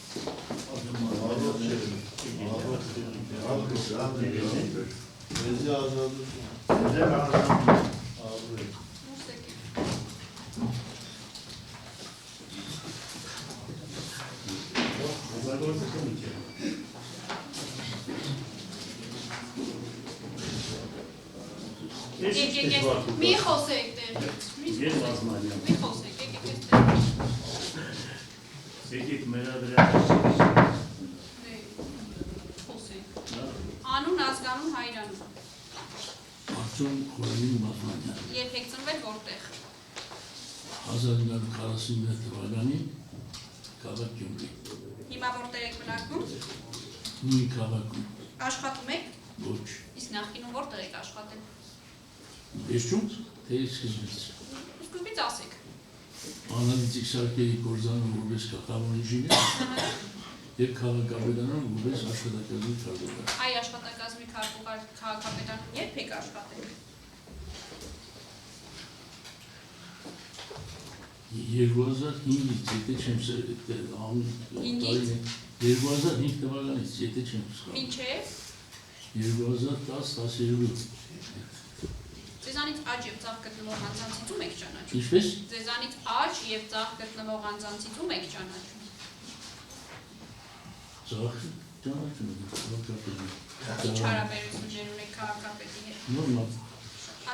Մի խոսեք տեղից։
Ես Մասմանյան։
Մի խոսեք, եկեք այստեղ։
Եկեք մերադրյալ
Խոսեք։ Անուն, ազգանուն, հայրանուն։
Արտյոմ Խորենին Մասմանյան։
Երբ եք ծնվել որտեղ։
1941 թվականին քաղաք Գյումրի։
Հիմա որտեղ եք բնակվում։
Նույն քաղաքում։
Աշխատում եք։
Ոչ։
Իսկ նախկինում որտեղ եք աշխատել։
Բեշում, թե սկզբից։
Սկզբից ասեք։
Անալիտիկ սարքերի գործանում որպես գլխավոր ինժեներ եւ քաղաքապետարանում որպես աշխատակազմի քարտուղար։
Այ աշխատակազմի քարտուղար քաղաքապետարանում երբ եք աշխատել։
2005-ից, եթե չեմ սրտել, 2005 թվականից, եթե չեմ սխալ։
Մինչև
2010-12։
Ձեզանից աճ եւ ծաղ գտնվող անձանցից ում եք ճանաչում։
Ինչպես։
Ձեզանից աճ եւ ծաղ գտնվող անձանցից ում եք ճանաչում։
Ծաղ ճանաչում եք քաղաքապետի։
Ինչ հարաբերություններ ունեք քաղաքապետի հետ։
Նորմալ։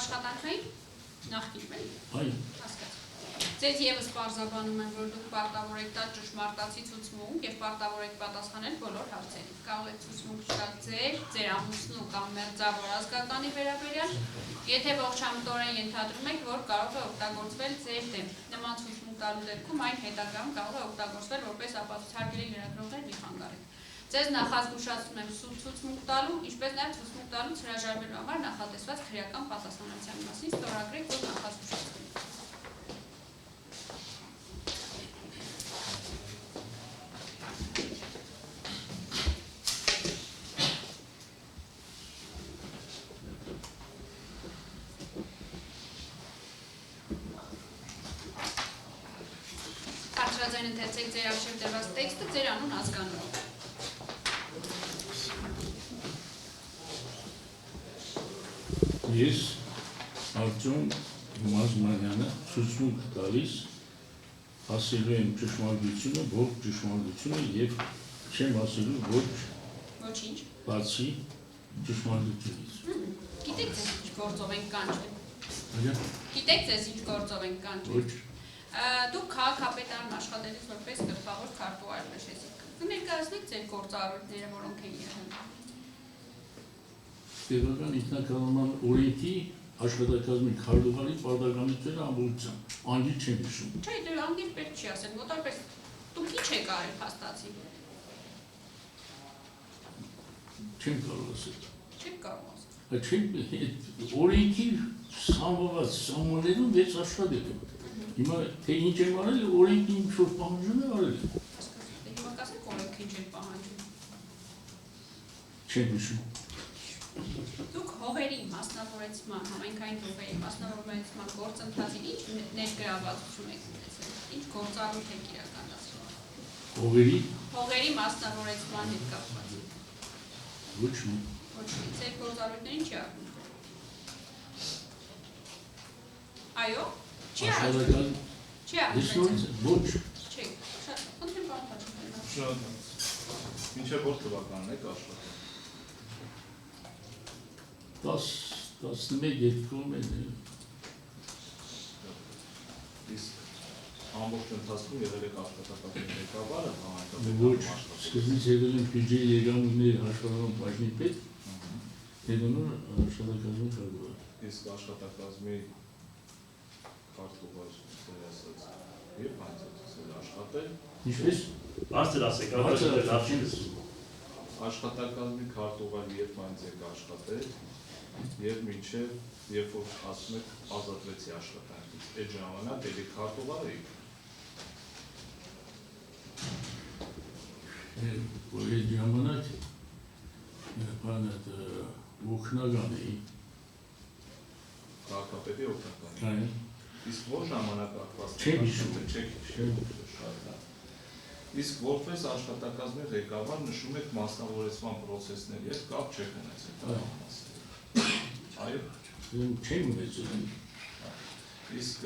Աշխատանքային նախկինում եք։
Այո։
Հասկացա։ Ձեզ եւս պարզաբանում եմ, որ դուք պարտավոր եք տալ ճշմարտացի ցուցմունք եւ պարտավոր եք պատասխանել բոլոր հարցերին։ Կարող եք ցուցմունք տալ ձեր ամուսնու կամ մերձավոր ազգականի վերաբերյալ, եթե ողջամտորեն ենթադրում եք, որ կարող է օգտագործվել ձեր դեմ։ Նման ցուցմունք տալու դեպքում այն հետագայում կարող է օգտագործվել որպես ապացուցարկելի լրագրողներ մի խանգարեք։ Ձեզ նախազգուշացնում եմ սուտ ցուցմունք տալու, ինչպես նաև ցուցմունք տալուց հրաժարվելու համար նախատեսված քրեական պատասխանատվության մասին ստորագրեք, որ նախազգուշացնում եք։ բարձրաձայն ընթերցեք ձեր առջև դրված տեքստը ձեր անուն ազգանունով։
Ես Արտյոմ Մազմանյանը ցուցմունք տալիս ասելու եմ ճշմարտությունը, ոչ ճշմարտությունը եւ չեմ ասելու ոչ
Ոչինչ։
բացի ճշմարտությունից։
Գիտեք ձեզ ինչ գործով ենք կանչել։
Այո։
Գիտեք ձեզ ինչ գործով ենք կանչել։
Ոչ։
Դուք քաղաքապետարան աշխատելիս որպես գլխավոր քարտուղար նշեցիք։ Կներկայացնեք ձեր գործառույթները, որոնք են եղել։
Տեղական ինքնակառավարման օրենքի աշխատակազմի քարտուղարի պարտականությունները ամբողջությամբ անգիր չեմ հիշում։
Չէ, դե անգիր պետք չի ասել, մոտավորապես դուք ինչ եք արել փաստացի։
Չեմ կարող ասել։
Չեք կարող ասել։
Չեմ օրենքի սահմանված սահմաններում վեց աշխատել եմ։ Հիմա թե ինչ եմ արել, օրենքի ինչ որ պահանջում է արել։
Հիմա կասեք օրենքը ինչ են պահանջում։
Չեմ հիշում։
Դուք հողերի մասնավորեցման, համայնքային հողերի մասնավորեցման գործընթացին ինչ ներգրավվածություն եք ունեցել, ինչ գործառույթ եք իրականացրել։
Հողերի
մասնավորեցման հետ կապված։
Ոչ մի։
Ոչ մի, ձեր գործառույթներին չի արվում։ Այո, չի արվում։ Չի արվում։
Ոչ։
Չի, շատ, խնդրեմ բանտաճ։
Շատ։ Մինչև որ թվականն եք աշխատել։
11 երկում են։
Իսկ ամբողջ ընթացքում եղել եք աշխատակազմի ղեկավարը,
Ոչ, սկզբից եղել եմ բյուջեի եկամուտների աշխատանքի բաժնի պետ, հետո աշխատակազմի քարտուղար։
Իսկ աշխատակազմի քարտուղար ասած եւ հանձնեցել աշխատել։
Ինչպես։
Բարձր ասեք, ավելի լավ չի լսում։
Աշխատակազմի քարտուղար երբ այնց եք աշխատել եւ մինչեւ երբ որ ասում եք ազատվեցի աշխատանքից, այդ ժամանակ էլի քարտուղար եք։
Որ այդ ժամանակ բանը օգնական էի։
Քաղաքապետի օգնական։
Այո։
Իսկ որ ժամանակահատված
չեմ հիշում,
չեք շատ։ Իսկ որպես աշխատակազմի ղեկավար նշում եք մասնավորեցման process-ների հետ կապ չեք ունեցել։ Այո։
Չեմ ունեցել։
Իսկ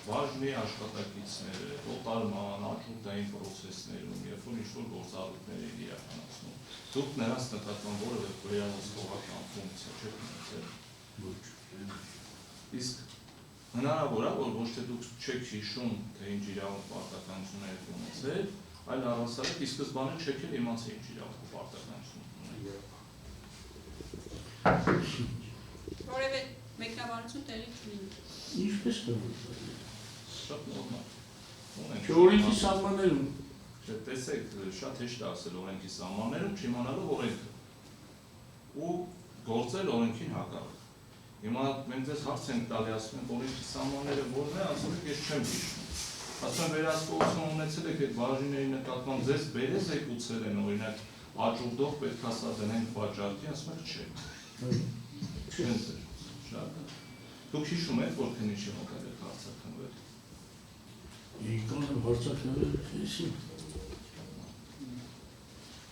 բաժնի աշխատակիցները, օտարման, աճուրդային process-ներում, երբ որ ինչ-որ գործառույթներ են իրականացնում, դուք նրանց նկատմամբ որևէ վերահսկողական ֆունկցիա չեք ունեցել։
Ոչ։
Իսկ հնարավոր է, որ ոչ թե դուք չեք հիշում, թե ինչ իրավունք պարտականություններ եք ունեցել, այլ առասարակ ի սկզբանե չեք էլ իմացել ինչ իրավունք պարտականություն ունեք։
Որևէ մեկնաբանություն տեղի չունի։
Ինչպես կարող է։
Շատ նորմալ։
Օրենքի սահմաններում։
Չէ, տեսեք, շատ հեշտ է ասել օրենքի սահմաններում, չիմանալով օրենքը։ Ու գործել օրենքին հակառակ։ Հիմա մենք ձեզ հարց ենք տալի, ասում ենք օրենքի սահմանները որն է, ասում եք ես չեմ հիշում։ Ասում եմ վերահսկողություն ունեցել եք այդ բաժինների նկատմամբ, ձեզ բերես եկուցել են օրինակ աճուրդով պետք է սա դնենք վաճառքի, ասում եք չէ։ Չեն ձեր, շատ։ Դուք հիշում եք, որ քննիչի մոտ եք հարցաքննվել։
Եկան հարցաքննվել, հիշի։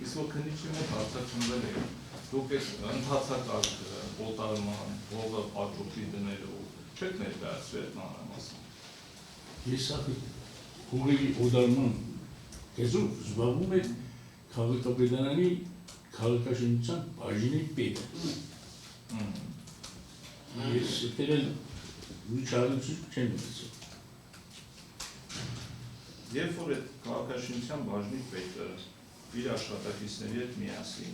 Իսկ որ քննիչի մոտ հարցաքննվել եք, դուք այդ ընթացակարգ օտարման, հողը աճուրդի դնելով չեք ներկայացրել այդ մանրամասն։
Ես հողերի օտարման կեզով զբաղվում եմ քաղաքապետարանի քաղաքաշինության բաժնի պետը։ Ես այդտեղ լուչարություն չեմ ունեցել։
Երբ որ այդ քաղաքաշինության բաժնի պետը իր աշխատակիցների հետ միասին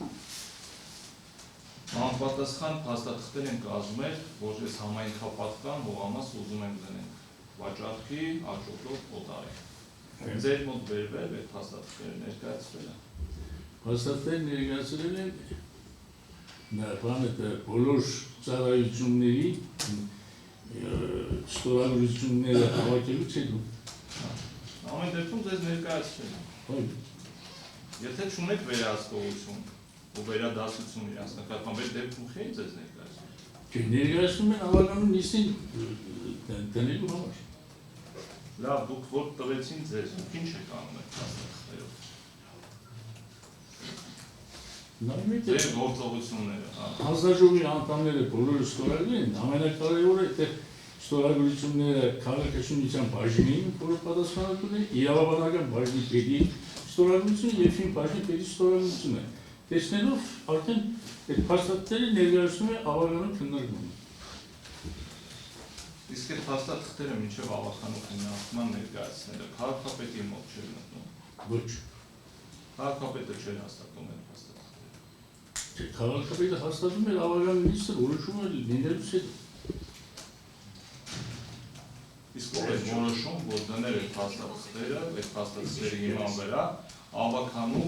անպատասխան փաստաթղթեր են կազմել, որ այս համայնքապատկան հողամաս ուզում ենք դնենք վաճառքի, աճուրդով օտարի։ Ձեր մոտ բերվել այդ փաստաթղթերը ներկայացրել է։
Փաստաթղթերը ներկայացրել են բանը բոլոր ծառայությունների ստորագրությունները հավաքելուց հետո։
Ամեն դեպքում ձեզ ներկայացրել են։ Եթե չունեք վերահսկողություն ու վերադասություն իրանց նկատմամբ, այդ դեպքում խի ձեզ ներկայացրել։
Ներկայացնում են ավականուն նիստին դնելու համար։
Լավ, դուք որ տվեցին ձեզ, դուք ինչ եք անում այդ փաստաթղթերով։ Ձեր գործողությունները,
Հանձնաժողովի անդամները բոլորը ստորագրել են, ամենակարևորը թե ստորագրությունները քաղաքաշինության բաժնին, որը պատասխանատուն է, իրավաբանական բաժնի պետի ստորագրությունը եւ ֆին բաժնի պետի ստորագրությունը։ Տեսնելով արդեն այդ փաստաթղթերը ներկայացնում է ավականու քննարկումը։
Իսկ այդ փաստաթղթերը մինչև ավականու քննարկման ներկայացնելը քաղաքապետի մոտ չէր մտնում։
Ոչ։
Քաղաքապետը չէր հաստատում այդ փաստաթղթերը։
Քաղաքապետը հաստատում էր ավական նիստը որոշում է լինելուց հետո։
Իսկ ով է որոշում, որ դներ այդ փաստաթղթերը, այդ փաստաթղթերի հիման վրա ավականու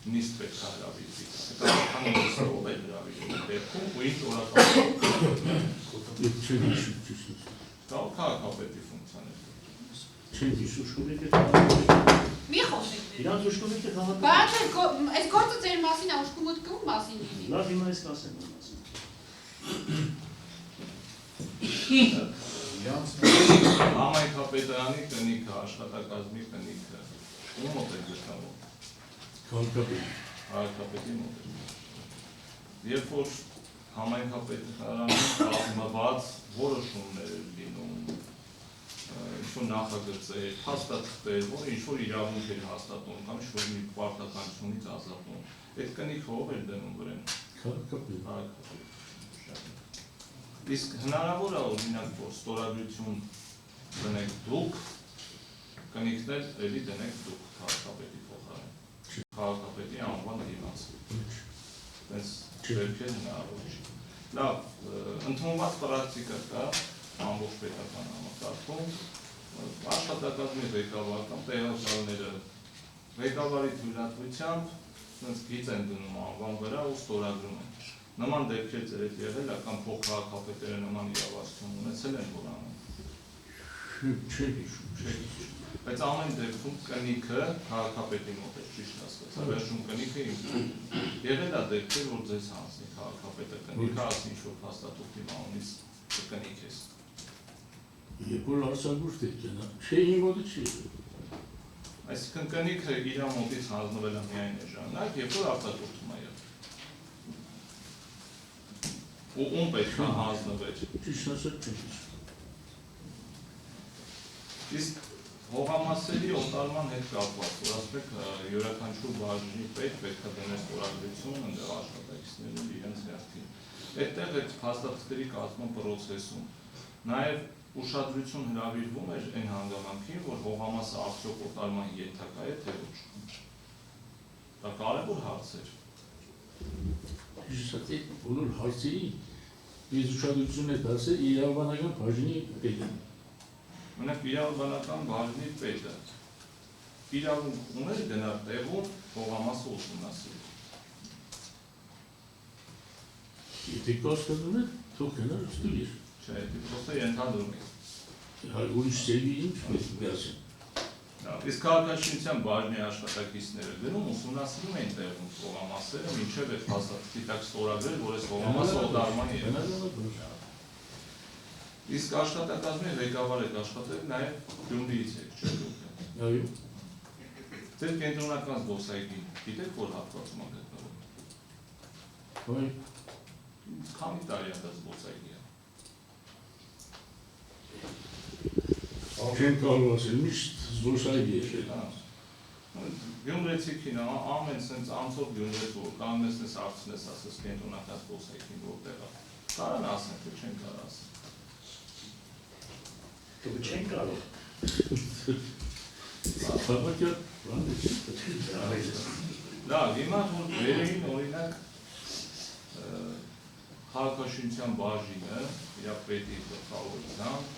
նիստ պետք է հրավիրվի։ Այդ ավականու նիստը ով է հրավիրում դեպքում ու ինչ օրակարգ։ Դա քաղաքապետի ֆունկցիան է։
Չեն հիշում եք
Մի խոսեք։
Իրանց ուշքում եք քաղաք։
Բայց այս գործը ձեր մասին է, ուշքում եք կում մասին լինի։
Լավ, հիմա ես կասեմ որ մասին։
Համայնքապետարանի կնիքը, աշխատակազմի կնիքը, ում մոտ է գտնվում։ Քաղաքապետի մոտ է։ Երբ որ համայնքապետարանի կազմված որոշումներ են լինում, ինչ-որ նախագծեր, փաստաթղթեր, որը ինչ-որ իրավունք էր հաստատում կամ ինչ-որ մի պարտականությունից ազատում, այդ կնիքը ով էր դնում վրան։
Քաղաքապետը։
Իսկ հնարավոր է օրինակ որ ստորագրություն դնեք դուք, կնիքներ էլի դնեք դուք քաղաքապետի փոխարեն։ Քաղաքապետի անվան դիմաց։ Այս դեպքեր հնարավոր չի։ Լավ, ընդունված պրակտիկա կա ամբողջ պետական համակարգում, աշխատակազմի ղեկավար կամ տեղակալները ղեկավարի թույլատվությամբ գիծ են դնում անվան վրա ու ստորագրում են։ Նման դեպքեր ձեր հետ եղել է կամ փոխքաղաքապետերը նման իրավասություն ունեցել են որ անում։
Չէ հիշում։
Բայց ամեն դեպքում կնիքը քաղաքապետի մոտ է ճիշտ ասած։ Վերջում կնիքը եղել է դեպքեր որ ձեզ հանձնի քաղաքապետը կնիքը ասի ինչ որ փաստաթուղթի մանունից կնիք ես։
Երբ որ արձագուրդ է կենա, չէ իմ մոտը չի եղել։
Այսինքն կնիքը իր մոտից հանձնվել է միայն է ժամանակ, երբ որ արտադրում է եղել։ Ու ում պետք է հանձնվեր։
Ճիշտ ասած չեմ հիշում։
Իսկ հողամասերի օտարման հետ կապված, որ ասեք յուրաքանչյուր բաժնի պետք է դներ ստորագրություն ընդեղ աշխատակիցները իրենց հերթին։ Այդտեղ այդ փաստաթղթերի կազմման process-ում նաև ուշադրություն հրավիրվում էր այն հանգամանքին, որ հողամասը արդյոք օտարման ենթակա է թե ոչ։ Դա կարևոր հարց էր։
Ճիշտ այդ բոլոր հարցերի ես ուշադրություն եմ դարձել իրավաբանական բաժնի պետին։
Մենակ իրավաբանական բաժնի պետը իրավունք ուներ գնալ տեղում հողամասը ուսումնասիրել։
Եթե կասկածում եք, թող գնար ստուդիա։
Չէ, դա պրոստը ենթադրում է։
Ուրիշ ծերի ինչ պետք է ասեմ։
Իսկ քաղաքաշինության բաժնի աշխատակիցները գնում ուսումնասիրում են տեղում հողամասերը, մինչև այդ փաստաթղթի տակ ստորագրել, որ այս հողամասը օտարման է։ Իսկ աշխատակազմի ղեկավար եք աշխատել նաև Գյումրիից եք, չէ՞ դուք։
Այո։
Ձեր կենտրոնական զբոսայգին գիտեք որ հատվածում է գտնվում։
Այո։
Քանի տարի է դա զբոսայգի է։
Չեմ կարող ասել, միշտ զբոսայգի է։
Գյումրեցիքին ամեն սենց անցով գյումրեց որ կամ ես արցնես ասես կենտրոնական զբոսայգին որտեղ է։ Կարան ասեն, թե չեն կարող ասեն։
Դուք չեն կարող։
Բավական բան է։
Լավ, հիմա որ վերեին օրինակ քաղաքաշինության բաժինը իր պետի գլխավորությամբ,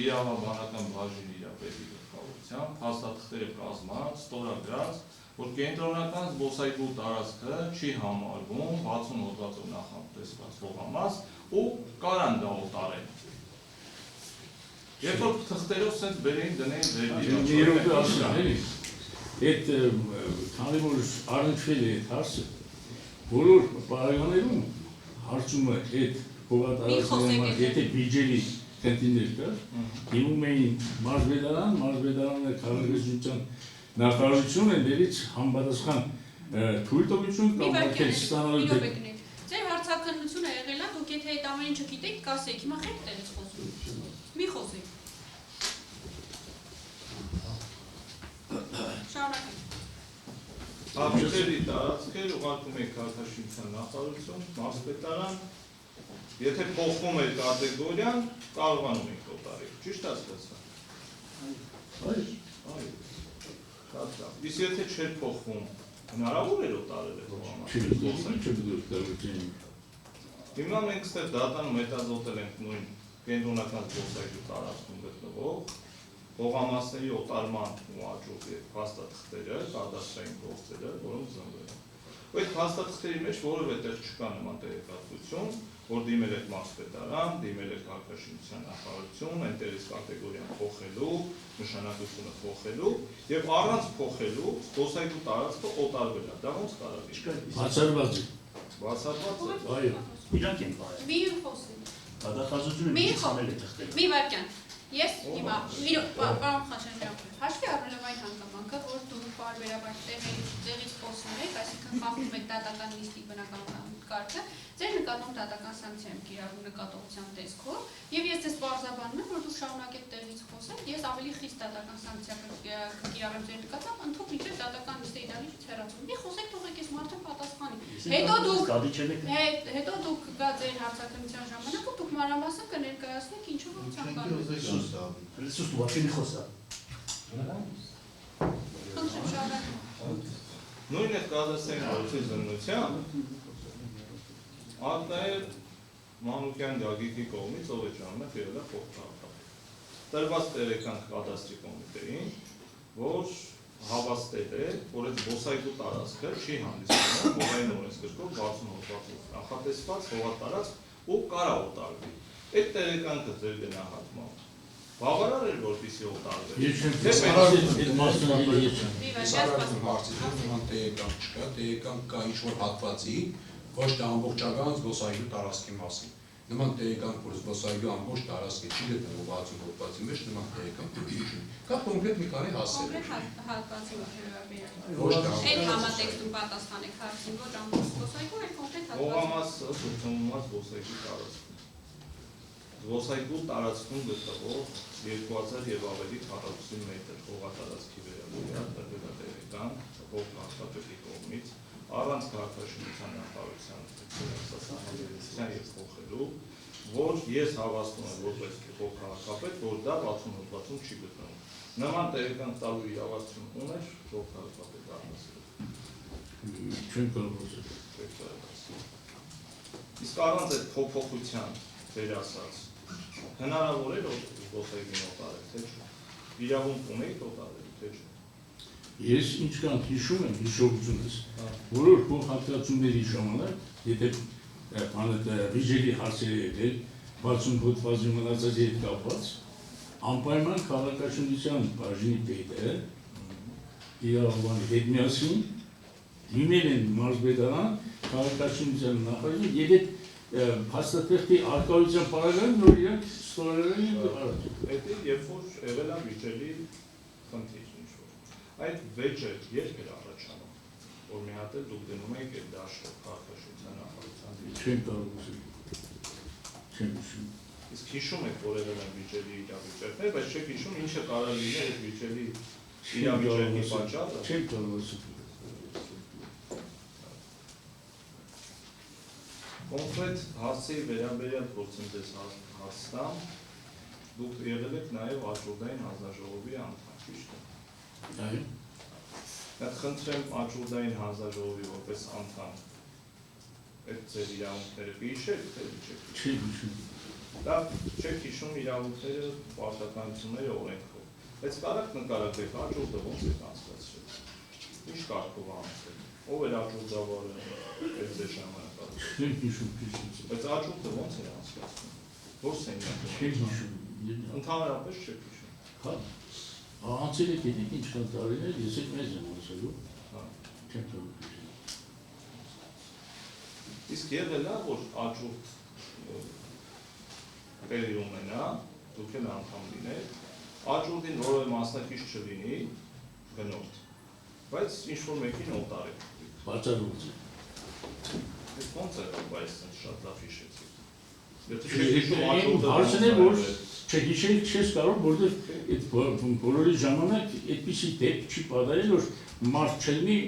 իրավաբանական բաժինը իր պետի գլխավորությամբ, փաստաթղթերը կազմած, ստորագրած, որ կենտրոնական զբոսայգու տարածքը չի համարվում 60 հոդվածով նախատեսված հողամաս ու կարան դա օտարել։ Երբ որ թղթերով սենց բերեին դնեին
Երբ ասում էլի, այդ քանի որ առնչվել է այդ հարցը, բոլոր պարագաներում հարցումը այդ հողատարածքների համար, եթե բյուջեի քենտիներ կար, դիմում էին մարզպետարանը քաղաքացիության նախարարությունը դերից համապատասխան թույլտվություն կամ արգելք ստանալու
Ձեր հարցաքննությունը եղել է, դուք եթե այդ ամեն ինչը գիտեք, կասեք, հիմա խեք տեղից խոսում։ Մի խոսեք։ Շարունակեք։
Հավաքերի տարածքեր ուղարկում եք քաղաքաշինության նախարարություն, մարզպետարան, եթե փոխվում է կատեգորիան, կարողանում եք օտարել, ճիշտ ասացա։ Իսկ եթե չէր փոխվում, հնարավոր էր օտարել է։ Հիմա մենք ստեղ դատանում հետազոտել ենք նույն կենտրոնական զբոսայգու տարածքում գտնվող հողամասների օտարման ու աճող եւ փաստաթղթերը, կադաստրային գործերը, որոնք զնվել են։ Այդ փաստաթղթերի մեջ որևէ տեղ չկա նման տեղեկատվություն, որ դիմել եք մարզպետարան, դիմել եք քաղաքաշինության նախարարություն, այնտեղից կատեգորիան փոխելու, նշանակությունը փոխելու եւ առանց փոխելու զբոսայգու տարածքը օտարվել է։ Դա ոնց կարող է։
Բացառված է։
Բացառված է։
Այո։
Իրանք են բարը։
Մի խոսեք։
Դատախազությունը միացնել է թղթերը։
Մի վարքյան։ Ես հիմա պարոն Խաչատրյան, հաշվի առնելով այն հանգամանքը, որ դուք բարբերաբար տեղից խոսում եք, այսինքն խախտում եք դատական նիստի բնականոն կարգը, ձեր նկատմամբ դատական սանկցիա եմ կիրառում նկատողության տեսքով, եւ ես ձեզ պարզաբանում եմ, որ դուք շարունակեք տեղից խոսել, ես ավելի խիստ դատական սանկցիա կիրառեմ ձեր նկատմամբ, ընդհանուր միջև դատական նիստի դալիճից հեռացում։ Մի խոսեք, թողեք ես մարդը պատասխանի։ Հետո դուք գա ձեր հարցաքննության ժամանակ դուք մանրամասն կներկայացնեք ինչով որ ցանկանում եք։
Լսուս դու ակին խոսա։
Նույն այդ կադաստրային գործի զննությամբ Արտահայտ Մանուկյան Գագիկի կողմից ով է ժամանակ եղել է փոխհարաբերական։ Տրված տեղեկանք կադաստրի կոմիտեին, որ հավաստել է, որ այդ զբոսայգու տարածքը չի հանդիսանում հողային օրենսգրքով 60 նախատեսված հողատարածք ու կարա օտարվի։ Այդ տեղեկանքը ձեր գնահատմամբ բավարար էր որպեսզի օտարվի։
Նման տեղեկանք չկա, տեղեկանք կա ինչ-որ հատվածի, ոչ թե ամբողջական զբոսայգու տարածքի մասին։ Նման տեղեկանք, որ զբոսայգու ամբողջ տարածքը չի գտնվում 60 հատվածի մեջ, նման տեղեկանք չունի։ Կա կոնկրետ մի քանի հասցեր։
Կոնկրետ հատվածի այդ համատեքստում պատասխանեք հարցին, ոչ ամբողջ զբոսայգու, այլ կոնկրետ հատվածի։
Հողամասը ցուցումված զբոսայգու տարածքում։ Զբոսայգու տարածքում գտնվող 2000 եւ ավելի քառակուսի մետր հողատարածքի վերաբերյալ տրվել է տեղեկանք հողհաստատողի կողմից առանց քաղաքաշինության նախարարության ծրագրության եւ փոխելու, որ ես հավաստում եմ որպես փոխքաղաքապետ, որ դա 60-60 չի գտնվում։ Նման տեղեկանք տալու իրավասություն ուներ փոխքաղաքապետ դառնալու։
Չեմ կարող։
Իսկ առանց այդ փոփոխության դեր ասած հնարավոր է զբոսայգին օտարել, թե չէ։ Իրավունք ունեիք օտարել, թե չէ։
Ես ինչքան հիշում եմ հիշողությունս, որոշ փոխհատկացումների ժամանակ, եթե վիճելի հարցեր եղել, 60 հոդվածի մնացածի հետ կապված, անպայման քաղաքաշինության բաժնի պետը իրավաբանի հետ միասին դիմել են մարզպետարան, քաղաքաշինության նախարարին եւ այդ փաստաթղթի արկայության պարագայում նոր իրանք ստորագրել են առաջ։
Այդ երբ որ եղել է վիճելի խնդիր ինչ-որ։ Այդ վեճը երբ էր առաջանում, որ մի հատ էլ դուք դնում եք այդ դաշտը քաղաքաշինության նախարարության դիմաց։
Չեմ կարող ասել։ Չեմ հիշում։
Իսկ հիշում եք, որ եղել են վիճելի իրավիճակներ, բայց չեք հիշում ինչը կարող լինել այդ վիճելի իրավիճակի պատճառը։
Չեմ կարող ասել։
Կոնկրետ հարցի վերաբերյալ փորձեմ ձեզ հասցնամ, դուք եղել եք նաև Աջուրդային հանձնաժողովի անդամ, ճիշտ է։
Այո։
Խնդրեմ Աջուրդային հանձնաժողովի որպես անդամ այդ ձեր իրավունքները կհիշեք, թե չեք։
Չեմ հիշում։
Դա չեք հիշում իրավունքները, պարտականությունները օրենքով։ Բայց կարաք նկարագրեք Աջուրդը ոնց է անցկացրել։ Ինչ կարգով անցել։ Ով էր Աջուրդավարը այդ ձեր ժամանակահատվածում։
Չեմ հիշում։
Բայց Աջուրդը ոնց է անցկացվում։ Որ սենյակում։
Չեմ հիշում։
Ընդհանրապես չեք հիշում։
Հա։ Անցել եք եք ինչքան տարիներ, ես էլ մեծ եմ ասելու։
Հա։
Չեմ կարող հիշել։
Իսկ եղել է, որ Աջուրդ տեղի ունենա դուք էլ անդամ լինեք, աճուրդին որևէ մասնակից չլինի գնորդ, բայց ինչ-որ մեկին օտար է։
Բացառում է։
Ես ոնց է, բայց շատ լավ հիշեցի։
Հարցն է, որ չհիշել չես կարող, որովհետև այդ բոլորի ժամանակ այդպիսի դեպք չի պատահել, որ մարդ չլինի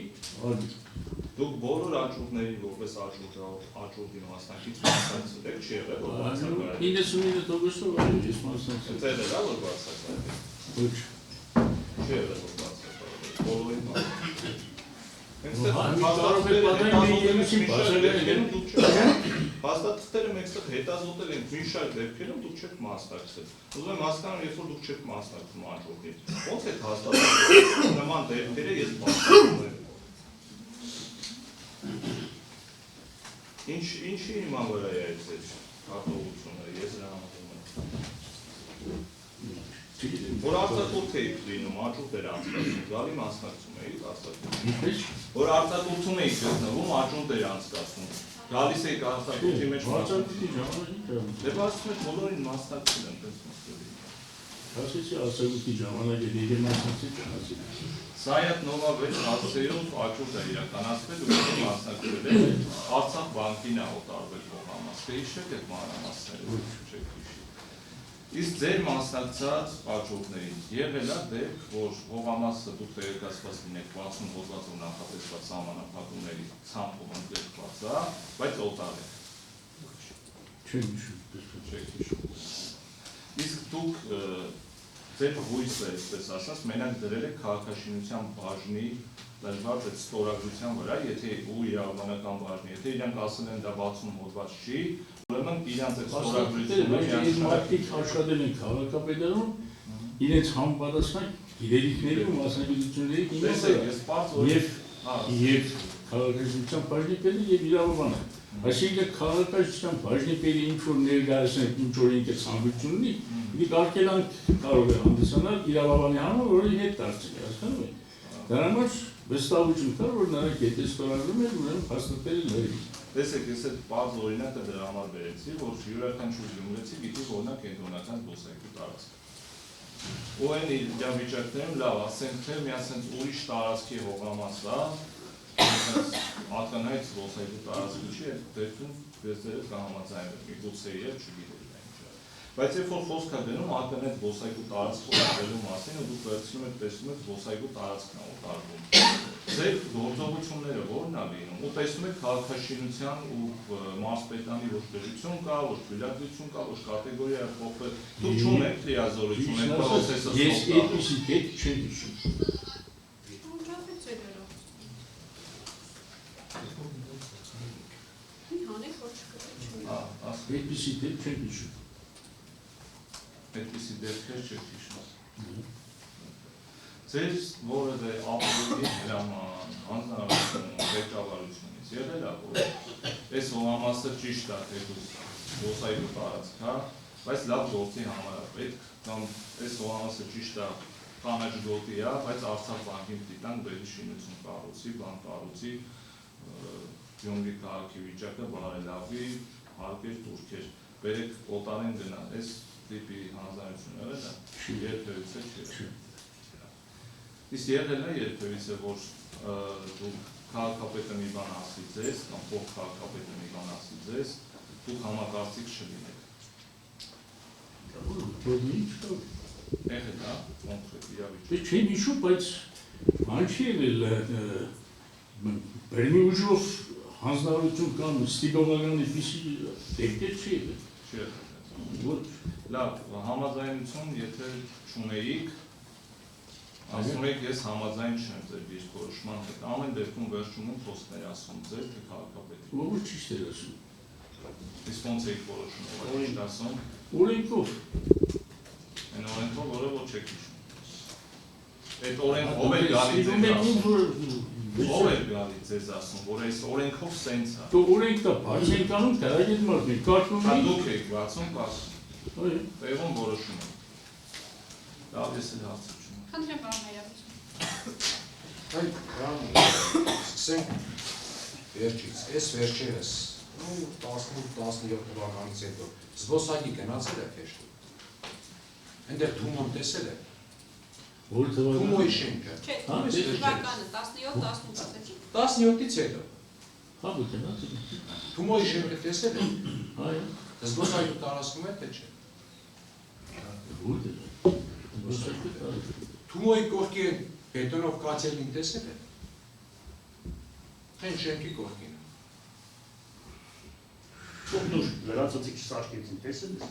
Դուք բոլոր աճուրդների որպես աճուրդի մասնակից մասնակցել եք, չի եղել, որ բացակայել։
99%-ով այո, ես մասնակցել։
Դա էլ է, որ բացակայել։
Ոչ։
Չի եղել, որ բացակայել։ Բոլորին մասնակցել։ Փաստաթղթերը մեջտեղ հետազոտել են մի շարք դեպքերում դուք չեք մասնակցել։ Ուզում եմ հասկանալ, երբ որ դուք չեք մասնակցում աճուրդին, ո՞նց եք հաստատում նման դեպքերը ես մասնակցում եմ։ Ինչի իման վրա է այդ հարտողությունը, ես հրամանում եմ։ Որ արտակուրդ էիք լինում, աճուրդ էր անցկացում, գալի մասնակցում էիք արտակուրդ։ Որ արտակուրդում էիք գտնվում, աճուրդ էր անցկացում, գալիս էիք արտակուրդի մեջ մասնակցում։ Դե բացում եք բոլորին մասնակցել եմ, տես մասնակցել։
Ասեցի արտակուրդի ժամանակ էր մասնակցել չասի։
Սա այդ նոմա 6 հասցեով աճուրդ է իրականացվել ու ինքը մասնակցել է Արցախ բանկին է օտարվել փոխամասը։ Հիշեք այդ մանրամասները, չեք հիշի։ Իսկ ձեր մասնակցած աճուրդներին եղել է դեպք, որ փոխամասը դուք տեղեկացված լինեք 60 հոդվածով նախատեսված սահմանափակումների ցանկով ընդգրկված է, բայց օտար է։ Չեք հիշում։ Իսկ դուք ձեր հույսը, այսպես ասած, մենակ դրել եք քաղաքաշինության բաժնի դրված այդ ստորագրության վրա, եթե ու իրավաբանական բաժնի, եթե իրանք ասել են դա 60 հոդված չի, ուրեմն իրանք այդ ստորագրությունը
մարդիկ աշխատել են քաղաքապետարանում, իրենց համապատասխան գիտելիքների ու մասնագիտությունների եւ քաղաքաշինության բաժնի պետը եւ իրավաբանը։ Այսինքն քաղաքաշինության բաժնի պետը ինչ-որ ներկայացնենք, ինչ-որ ինքը ցանկություն ունի, Իդի կարգելանք կարող է հանդիսանալ իրավաբանի համար, որի հետ դարձել է, հասկանում եք։ Դրա համար վստահություն կար, որ նրանք եթե ստորագրում են, ուրեմն հաստատել է լրիվ։
Տեսեք, ես այդ պարզ օրինակը դրա համար բերեցի, որ յուրաքանչյուր գյումրեցի գիտի, որ նա կենտրոնական զբոսայգու տարածք։ Ու այն իրավիճակներում լավ, ասենք թե մի ասենք ուրիշ տարածքի հողամասա, ակնհայտ զբոսայգու տարածքի չի, այդ դեպքում դերերը կհամաձայնվեն, միգուցե եւ չգիտեմ։ Բայց երբ որ խոսք է գնում ակնհայտ զբոսայգու տարածքով ապրելու մասին, ու դուք վերցնում եք տեսնում եք զբոսայգու տարածքն է օտարվում։ Ձեր գործողությունները ո՞րն է լինում, ու տեսնում եք քաղաքաշինության ու մարզպետանի ոչ դրություն կա, ոչ թույլատվություն կա, ոչ կատեգորիա փոխվել։ Դուք չունեք լիազորություն, այդ պրոցեսը
ես այդպիսի դեպք չեմ հիշում։ Այդպիսի դեպք չեմ հիշում։
Այդպիսի դեպքեր չեք հիշում։ Ձեր որևէ ապօրինի հրաման, հանձնարարություն, ղեկավարությունից եղել է, որ այս հողամասը ճիշտ է, թե դուք զբոսայգու տարածք է, բայց լավ գործի համար է պետք, կամ այս հողամասը ճիշտ է, կանաչ գոտի է, բայց Արցախ բանկին դիտան բերի շինություն կառուցի, բան կառուցի, Գյումրի քաղաքի վիճակը բարելավի, հարկեր, տուրքեր, բերեք օտարեն գնա, այս տիպի հանձնարարությունները դա երբևիցե չի։ Իսկ եղել է երբևիցե, որ դուք քաղաքապետը մի բան ասի ձեզ, կամ փոխ քաղաքապետը մի բան ասի ձեզ, դուք համակարծիք չլինեք։ Եղել է, կոնկրետ իրավիճակ։
Չեմ հիշում, բայց բան չի եղել, բերմի ուժով հանձնարարություն կամ ստիպողական այդպիսի դեպքեր չի եղել։
Չի եղել։ Լավ, համաձայնություն, եթե չունեիք, ասում եք ես համաձայն չեմ ձեր դիրքորոշման հետ, ամեն դեպքում վերջում են խոսքներ ասում ձեր, թե քաղաքապետի։
Ո՞ր ճիշտ էր ասում։
Իսկ ոնց եք որոշում, որ ասում։
Օրենքով։
Այն օրենքով, որը ոչ եք հիշում։ Այդ օրենքով է գալի ձեզ ասում։ Ով է գալի ձեզ ասում, որ այս օրենքով սենց է։
Դու օրենք դա բարձր կանում դարագետ մարդիկ կարծում
են։ Դուք եք բացում կասում։ Տեղում որոշում եք։ Լավ, ես էլ հարցը չունեմ։
Խնդրեմ պարոն Հայրապետ։
Այ, սկսենք վերջից, այս վերջերս, 18-17 թվականից հետո զբոսայգի գնացել եք հեշտ։ Այնտեղ Թումոն տեսել է։
Որ թվականը։
Թումոյի շենքը։
Չէ, թվականը 17-18 չի։
17-ից հետո։
Հա, գնաց։
Թումոյի շենքը տեսել է։
Այո։
Զբոսայգու տարածքում է թե չէ։
Ուր է։
Թումոյի կողքի բետոնով կացելին տեսել է։ Այն շենքի կողքին։
Դուք լրացուցիչ սարքեցին, տեսել եք։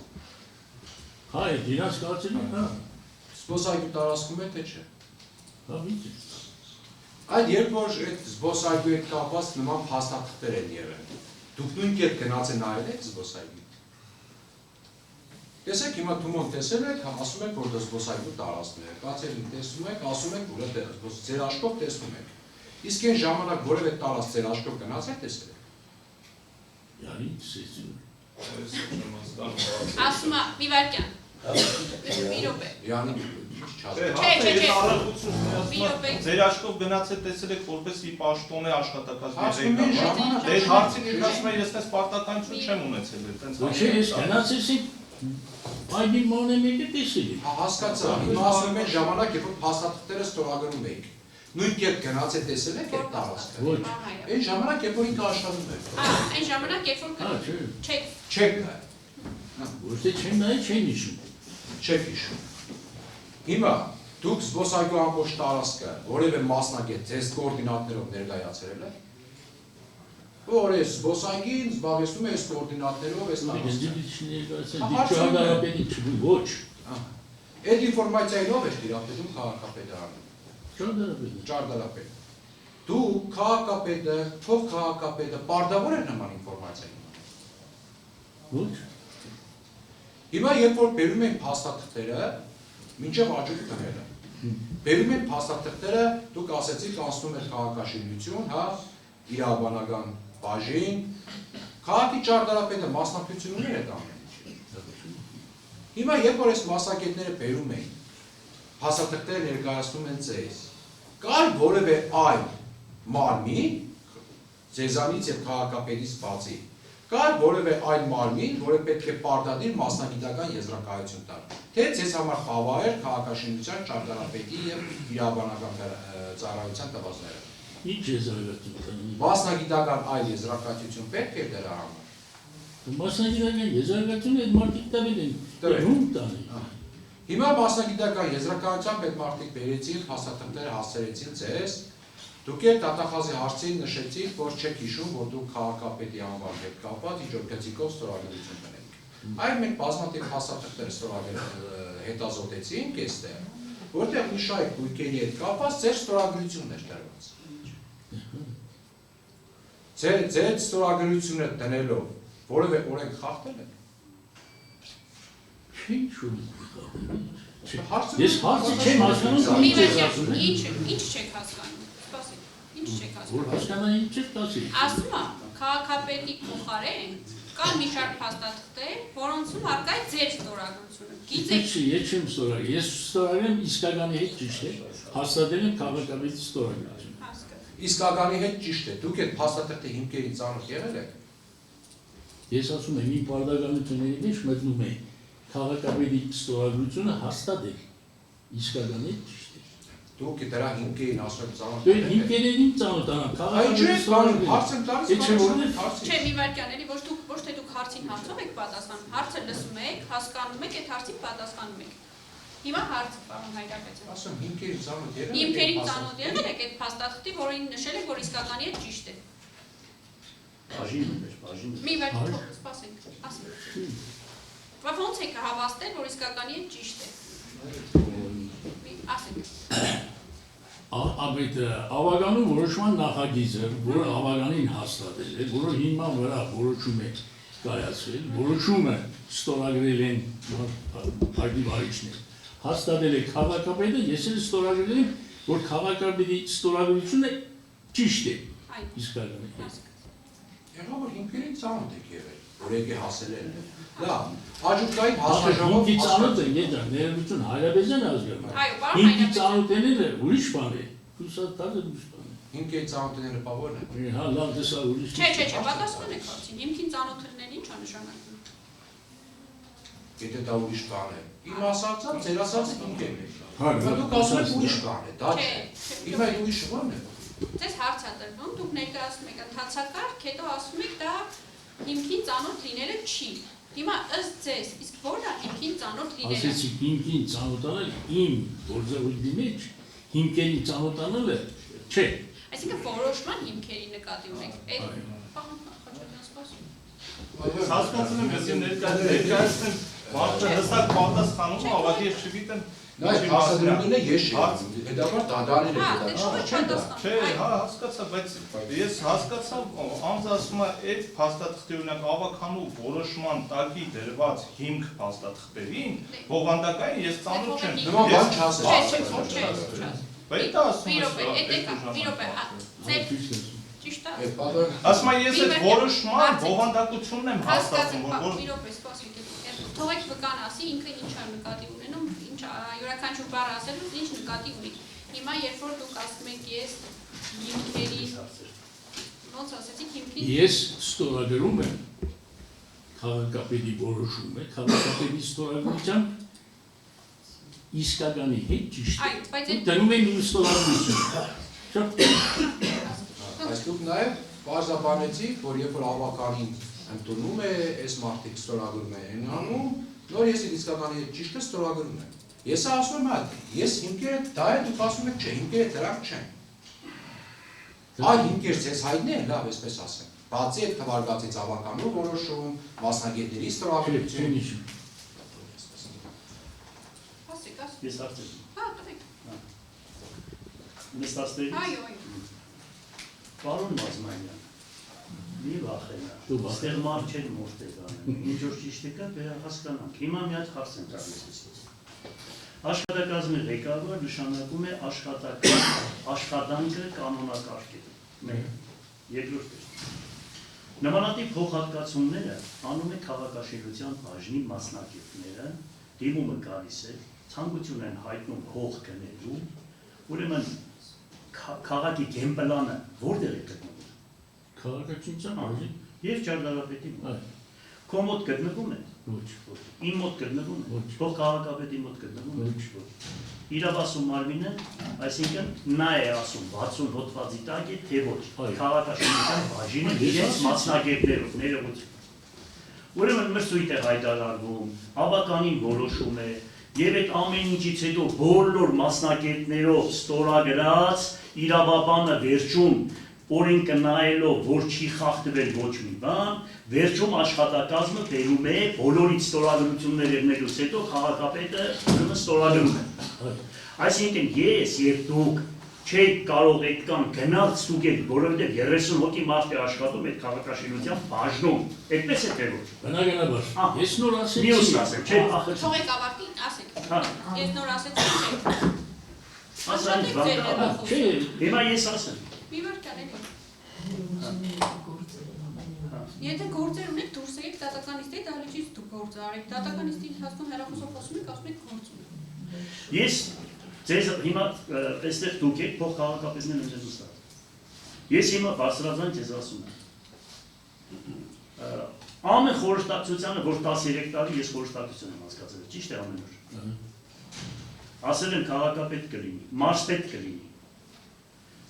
Հա, դինաս կարծիքն հա։
Զբոսայգու տարածքում է թե չէ։
Հա, ինչ։
Այդ երբ որ այդ զբոսայգու հետ կապված նման փաստաթղթեր են եղել, դուք նույն կերպ գնաց են նայել եք զբոսայգու։ Տեսեք հիմա Թումոն տեսել եք, ասում եք, որ դա զբոսայգու տարածքն է, կացելին տեսնում եք, ասում եք, որ դա ձեր աչքով տեսնում եք։ Իսկ այն ժամանակ որևէ տարածք ձեր աչքով գնաց եք տեսել եք։
Յանի սեսին։
Ասում է մի վարքյան։ Մի րոպե։
Յանի
Ձեր աչքով գնացել տեսել եք որպես ի պաշտոն է աշխատակազմի ղեկավար։ Դե հարցին ինքն ասում է ես այս պարտականություն չեմ ունեցել, այտենց։
Ոչ ես գնացեցի այդ մոնը մեկը տեսել։
Հասկացա, հիմա ասում են ժամանակ, երբ որ փաստաթղթերը ստորագրում եք։ Նույն կերպ գնացել տեսել եք այդ տարածքը։
Ոչ։
Այն ժամանակ, երբ որ ինքը աշխատում էր։
Այն ժամանակ, երբ որ
Հա, չէ։
չեք
Չեք նայ։
Ոչ թե չեմ նայել, չեմ հիշում։
Չեք հիշում։ Հիմա դուք զբոսայգու ամբողջ տարածքը որևէ մասնագետ ձեզ կոորդինատներով ներկայացրել է։ Որ այս զբոսայգին զբաղեցնում է այս կոորդինատներով այս
տարածքը։ Ոչ։
Այդ ինֆորմացիայով է տիրապետում քաղաքապետարանը։
Ճարտարապետը։
Ճարտարապետը։ Դու քաղաքապետը, փոխքաղաքապետը պարտավոր է նման ինֆորմացիային։
Ոչ։
Հիմա երբ որ բերում են փաստաթղթերը, մինչև աջուկ դնելը։ Բերում են փաստաթղթերը, դուք ասեցիք անցնում էր քաղաքաշինություն, հա, իրավաբանական բաժին, քաղաքի ճարտարապետը մասնակցություն ուներ այդ ամեն ինչի։ Հիմա երբ որ այս մասնակիցները բերում են, փաստաթղթերը ներկայացնում են ձեզ, կար որևէ այլ մարմին, ձեզանից եւ քաղաքապետից բացի, կար որևէ այլ մարմին, որը պետք է պարտադիր մասնագիտական եզրակացություն տար, թե ձեզ համար խավար էր քաղաքաշինության ճարտարապետի եւ իրավաբանական ծառայության տվյալները։
Ինչ եզրակացություն։
Մասնագիտական այլ եզրակացություն պետք է դրա համար։
Մասնագիտական եզրակացությունը այդ մարդիկ տվել են։ Ում տանի։
Հիմա մասնագիտական եզրակացությամբ այդ մարդիկ բերեցին, փաստաթղթերը հասցրեցին ձեզ, դուք եք դատախազի հարցին նշեցիք, որ չեք հիշում, որ դուք քաղաքապետի անվան հետ կապված ինչ-որ գծիկով ստորագրություն ունեք։ Այլ մենք բազմաթիվ փաստաթղթեր հետազոտեցինք այստեղ, որտեղ մի շարք գույքերի հետ կապված ձեր ստորագրությունն էր դրված։ Ձեր ստորագրությունը դնելով որևէ օրենք խախտել եք։
Ինչ
Ես
հարցը չեմ հասկանում,
ինչ չեք հասկանում։ Սպասեք, ինչ չեք հասկանում։
որ հասկանա ինչ եք ասի։
Ասում է, քաղաքապետի փոխարեն կան մի շարք փաստաթղթեր, որոնցում առկա է ձեր ստորագրությունը։ Գիտեք։
Ես չեմ ստորագրել, ես ստորագրել եմ իսկականի հետ ճիշտ է, հաստատել եմ քաղաքապետի ստորագրությունը։
Իսկականի հետ ճիշտ է, դուք այդ փաստաթղթի հիմքերին ծանոթ եղել եք։
Ես ասում եմ, իմ պարտականությունների մեջ մտնում է քաղաքապետի ստորագրությունը հաստատել, իսկականի հետ ճիշտ է։
Դուք դրա հիմքերին ասում եք ծանոթ
եք։ Դու հիմքերին ծանոթանամ, քաղաքապետի ստորագրությունը։
Հարցը տալիս
Չէ, մի վարքյան, էլի ոչ թե դուք հարցին հարցով եք պատասխանում, հարցը լսում եք, հասկանում եք, այդ հարցին պատասխանում եք։ Հիմա հարցը, պարոն Հայրապետյան։
Ասում հիմքերին ծանոթ եղել եք։
Հիմքերին ծանոթ եղել եք այդ փաստաթղթի, որին նշել եք, որ իսկականի հետ ճիշտ է։
Բաժին։
Մի վարքյան, սպասենք, ասենք։ Ոնց եք հավաստել, որ իսկականի հետ ճիշտ է։ Ասենք։
Ավագանու որոշման նախագիծը, որը ավագանին հաստատել է, որը հիման վրա որոշում է կայացրել, որոշումը ստորագրել են partի վարիչներ, հաստատել է քաղաքապետը, ես էլ ստորագրել եմ, որ քաղաքապետի ստորագրությունը ճիշտ է, իսկականի։
Եղավ որ հիմքերին ծանոթ եք եղել, որ եկե հասել են։ Լավ, աջուկային հասարժողով
հիմքի ծանոթ է, եդա, ներողություն Հայրապետյան ազգը։ Հիմքի ծանոթները ուրիշ բան է, հուսատար է ուրիշ բան է։
Հիմքերի ծանոթները պավորն է։
Հա, լավ, դեսա ուրիշ։
Չէ, պատասխան եք հարցին, հիմքին ծանոթներն են ինչ է նշանակում։
Եթե դա ուրիշ բան է։ Իմ ասածը, ձեր ասածը ինքն է։
Հա,
Դուք ասում եք ուրիշ բան է, դա չէ։ Իմ այդ ուրիշ բան է։
Ձեզ հարց ա տրվում, դուք ներկայացնում եք ընթացակարգ, հետո ասում եք դա հիմքին ծանոթ լինելը չի։ Հիմա ըստ ձեզ, իսկ որն է հիմքին ծանոթ լինելը։
Ասեցի հիմքին ծանոթանել իմ գործողույթի մեջ հիմքերի ծանոթանելը չէ։
Այսինքն որոշման հիմքերի նկատի ունեք։ Այդ պահան Խաչատրյան սպասում։
Հասկացում եմ, ես ներկայացնեմ մարդը հստակ պատասխանում, ավագի ես չգիտեմ։
Նայ, հասարակությունը ես չէ։ Հետաբար դադարել է դա։
Չէ, հա, հասկացա, բայց ես հասկացա, անձ ասում է, այդ փաստաթղթի օրինակ ավականու որոշման տակի դրված հիմք փաստաթղթերին, բովանդակային ես ծանոթ չեմ։
Նման բան չասել։
Բայց դա ասում
մի րոպե, ճիշտ է։
ասում եմ, ես այդ որոշման բովանդակությունն եմ հաստատում, որ
մի րոպե, սպասեք, թողեք վկան ասի, ինքը ինչ է նկատի ունենում, ինչ յուրաքանչյուր բառ ասելուց ինչ նկատի ունի։ Հիմա երբ որ դուք ասում եք ես հիմքերի ոնց ասեցիք հիմքերի
Ես ստորագրում եմ քաղաքապետի որոշումը, քաղաքապետի ստորագրությամբ իսկականի հետ ճիշտ է։ Դնում են իմ ստորագրությունը։
Այս դուք նաև բարձրաբանեցիք, որ երբ որ ավականին ընդունում է, այս մարդիկ ստորագրում են անում, նոր ես իսկականի հետ ճիշտ է ստորագրում եմ։ Ես ասում եմ այդ, ես հիմքերը դա է, դուք ասում եք չէ, հիմքերը դրանք չեն։ Այ հիմքեր ձեզ հայտնի են, լավ, այսպես ասեմ։ Բացի այդ թվարկածից ավականու որոշում, մասնագետների ստորագրություն։
Ես հարցեր։
Հա, տվեք։
Նստաստերի։
Այո։
Պարոն Մազմանյան, մի վախենա, ստեղ մարդ չեն մորտեգ անեն, ինչ որ ճիշտ է կա, հասկանանք, հիմա մի հատ հարց են տալիս իսից։ Աշխատակազմի ղեկավար նշանակում է աշխատանքը կանոնակարգել, երկրորդ է։ Նմանատիպ փոխհատկացումները անում է քաղաքաշինության բաժնի մասնակիցները, դիմումը գալիս է, ցանկություն են հայտնում հող գնելու, ուրեմն քաղաքի գեմպլանը որտեղ է գտնվում։
Քաղաքացիության բաժին
Եվ ճարտարապետի մոտ։ Քո մոտ գտնվում է։ Ոչ։ Իմ մոտ գտնվում է։ Ոչ։ Քո քաղաքապետի մոտ գտնվում է։ Ոչ։ Իրավասու մարմինը, այսինքն նա է ասում 60 հոդվածի տակ է, թե ոչ։ Քաղաքաշինության բաժինը իրենց մասնագետներով ներողություն։ Ուրեմն մրցույթ է հայտարարվում, ավականին որոշում է, եւ այդ ամեն ինչից հետո բոլոր մասնագետներով ստորագրած իրավաբանը վերջում օրենքը նայելով, որ չի խախտվել ոչ մի բան, վերջում աշխատակազմը բերում է բոլորից ստորագրություններ ելնելուց հետո քաղաքապետը ստորագրում է։ Այսինքն ես եւ դուք չեք կարող այդքան գնալ ստուգել, որովհետեւ 30 հոգի մարդ է աշխատում այդ քաղաքաշինության բաժնում։ Այդպես է թե ոչ։
Բնականաբար։ Ես նոր ասեցի։
Մյուս ասեմ, չէ,
Թողեք ավարտին, ասեք։ Ես նոր ասեցի, չէ։
Ասած բան, չէ, հիմա ես ասեմ։
Մի վարքան էլի։ Եթե գործեր ունեք, դուրս եկեք դատականիստի դահլիճից դուք գործ արեք, դատականիստի ընթացքում հեռախոսով խոսում եք, ասում եք գործ ունեք։
Ես ձեզ հիմա այստեղ դուք եք փոխքաղաքապետներն են ուստած։ Ես հիմա բարձրաձայն ձեզ ասում եմ։ Ամեն խորհրդակցությանը, որ 13 տարի ես խորհրդակցություն եմ հասկացել, ճիշտ է ամեն օր։ Ասել եմ քաղաքապետ կլինի, մարզպետ կլինի,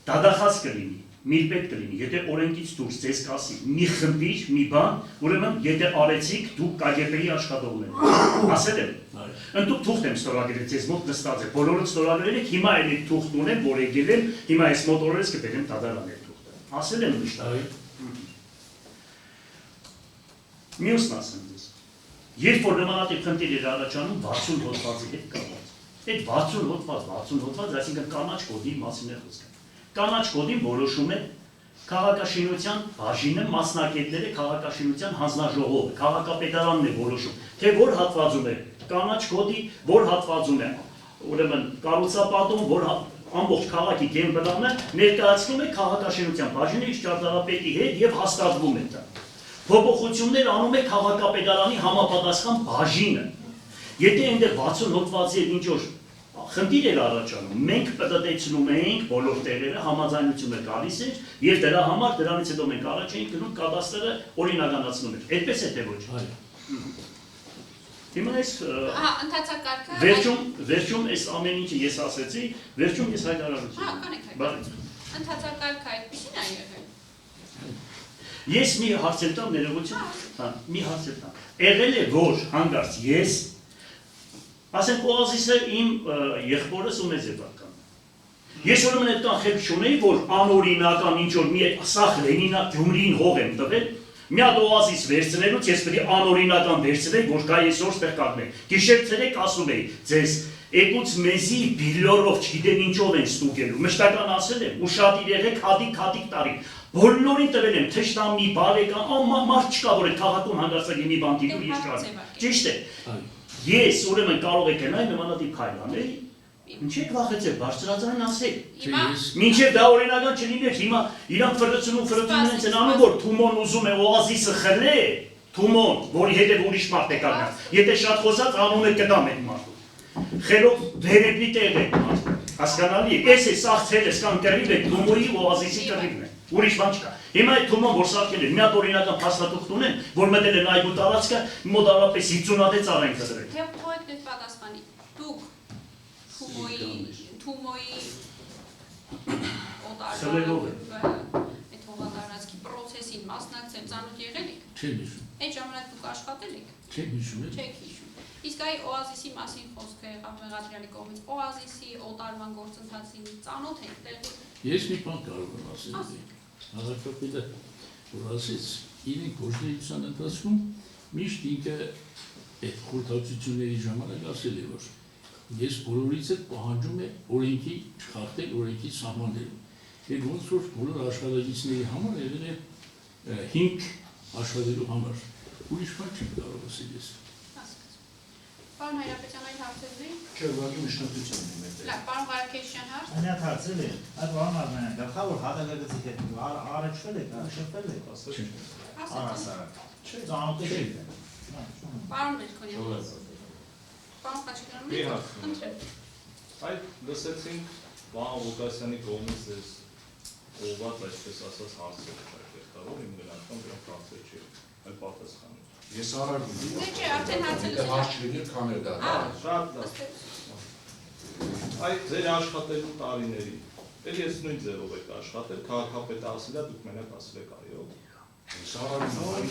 դադախազ կլինի, միլպետ կլինի, եթե օրենքից դուրս ձեզ կասի մի խնդիր, մի բան, ուրեմն եթե արեցիք դուք KGB-ի աշխատողներ։ Ասել եմ, ընդդուք թուղթ եմ ստորագրել, ձեզ մոտ նստած է, բոլորը ստորագրել եք, հիմա էլ եք թուղթ ունեմ, որ եկել եմ, հիմա այս մոտ օրերս կբերեմ դատարան այդ թուղթը։ Ասել եմ միշտ։ Մյուսն ասեմ ձեզ։ Երբ որ նմանատիպ խնդիր էր առաջանում 60 հոդվածի հետ կապված։ Այդ 60 հոդված, այսինքն կանաչ կոդի մասին է խոսքը։ Կանաչ կոդին որոշում է քաղաքաշինության բաժինը, մասնագետները, քաղաքաշինության հանձնաժողովը, քաղաքապետարանն է որոշում, թե որ հատվածում է կանաչ կոդի, որ հատվածում է, ուրեմն կառուցապատում, որ ամբողջ քաղաքի գեմպլանը ներկայացնում է քաղաքաշինության բաժինը իր ճարտարապետի հետ եւ հաստատվում է դա։ Փոփոխություններ անում է քաղաքապետարանի համապատասխան բաժինը։ Եթե այնտեղ 60 հոդվածի հետ ինչ որ խնդիր էր առաջանում, մենք պտտեցնում էինք բոլոր տեղերը, համաձայնությունը գալիս էր եւ դրա համար դրանից հետո մենք առաջ էինք գնում կադաստրը օրինականացնում էր։ Այդպես է թե ոչ։ Հիմա այս
Ընթացակարգը
վերջում այս ամեն ինչը ես ասեցի, վերջում ես հայտարարություն։
Կանեք ընթացակարգը այդպեսին է եղել։
Ես մի հարցեր տամ ներողություն, մի հարցեր տամ։ Եղել է որ հանգարց ես, ասենք Օազիսը իմ եղբորս ու մեծ է պատկանում։ Ես ուրեմն այդքան խելք չունեի, որ անօրինական ինչ-որ մի սախ Լենինա Գյումրիին հող եմ տվել, մի հատ Օազիս վերցնելուց ես պետք է անօրինական վերցնեի, որ գա այսօր ստեղ կանգնեի։ Գիշեր ցերեկ ասում էի, ձեզ եկուց մեզի բիլորով չգիտեմ ինչով են ստուգելու, մշտական ասել եմ, ու շատ իրեղեք հատիկ տարի։ Բոլորին տվել եմ, թշնամի, բարեկամ, մարդ չկա, որ այդ քաղաքում հանգարցակի մի բան դիտու ես չարի։ Ճիշտ է։ Ես ուրեմն կարող եք գնալ նմանատիպ քայլ անել, ինչ եք վախեցել, բարձրաձայն ասեք։ Մինչև դա օրինական չլիներ, հիմա իրանք ֆրտություն են անում, որ Թումոն ուզում է Օազիսը խլե, Թումոն, որի հետև ուրիշ մարդ է կանգնած։ Եթե շատ խոսած անունը կտամ այդ մարդու։ Խելոք վերևի տեղ է մարդու։ Հասկանալի է, էս է սաղցելես կան կռիվ է Թումոյի Օազիսի կռիվն է։ Ուրիշ բան չկա։ Հիմա այդ Թումոն որ սարքել են, մի հատ օրինական փաստաթուղթ ունեն, որ մտել են այգու տարածքը, մոտավորապես 50 հատ է ծառային կդրել։
Թե ո՞յդ այդ պատասխանի։ Դուք Թումոյի
Սլելով է։
Այդ հողատարածքի process-ին մասնակցել ծանոթ եղել եք։
Չեմ հիշում։
Այդ ժամանակ դուք աշխատել եք։
Չեմ հիշում։
Չեք հիշում։ Իսկ այ Օազիսի մասին խոսքը եղավ Մեղադրյալի կողմից։ Օազիսի օտարման գործընթացին ծանոթ եք տեղի։
Ես մի բան կարող եմ ասել։ Հաղորդապետը որ ասեց, իրեն գործունեության ընթացքում միշտ ինքը այդ խորհրդակցությունների ժամանակ ասել է, որ ես բոլորից էլ պահանջում եմ օրենքի չխախտել, օրենքի սահմաններում։ Եվ ոնց որ բոլոր աշխատակիցների համար եղել է 5 աշխատելու համար։ Ուրիշ բան չեմ կարող ասել ես։
Պարոն Հայրապետյան, այդ հարցերն
Չէ, ուղղակի մշտություն ունի մեր։
Լավ, պարոն Ղարաքեշյան հարց։
Անյատ հարցել է, այդ բանն Արմենյան, գլխավոր հատակագծի հետ առաջվել է, շփվել է, առասարակ։ Չէ, ծանոթ է։
Պարոն Մելքոնյան։ Պարոն Խաչատրյան, խնդրեմ։
Այդ լսեցինք Վահան Ղուկասյանի կողմից ես ուղղված այսպես ասած հարցեր կերտավոր, իմ գնահատական դրանք հարցեր չի, այլ պատասխան։
Ես արարվում եմ։
Դե չէ, արդեն հարցը
Եթե հարց չլիներ, քաներ դա։
Շատ լավ։ Այդ ձեր աշխատելու տարիների, էլ ես նույն ձևով եք աշխատել, քաղաքապետը ասել է, դուք մենակ ասել եք այո։
Ես արարվում եմ։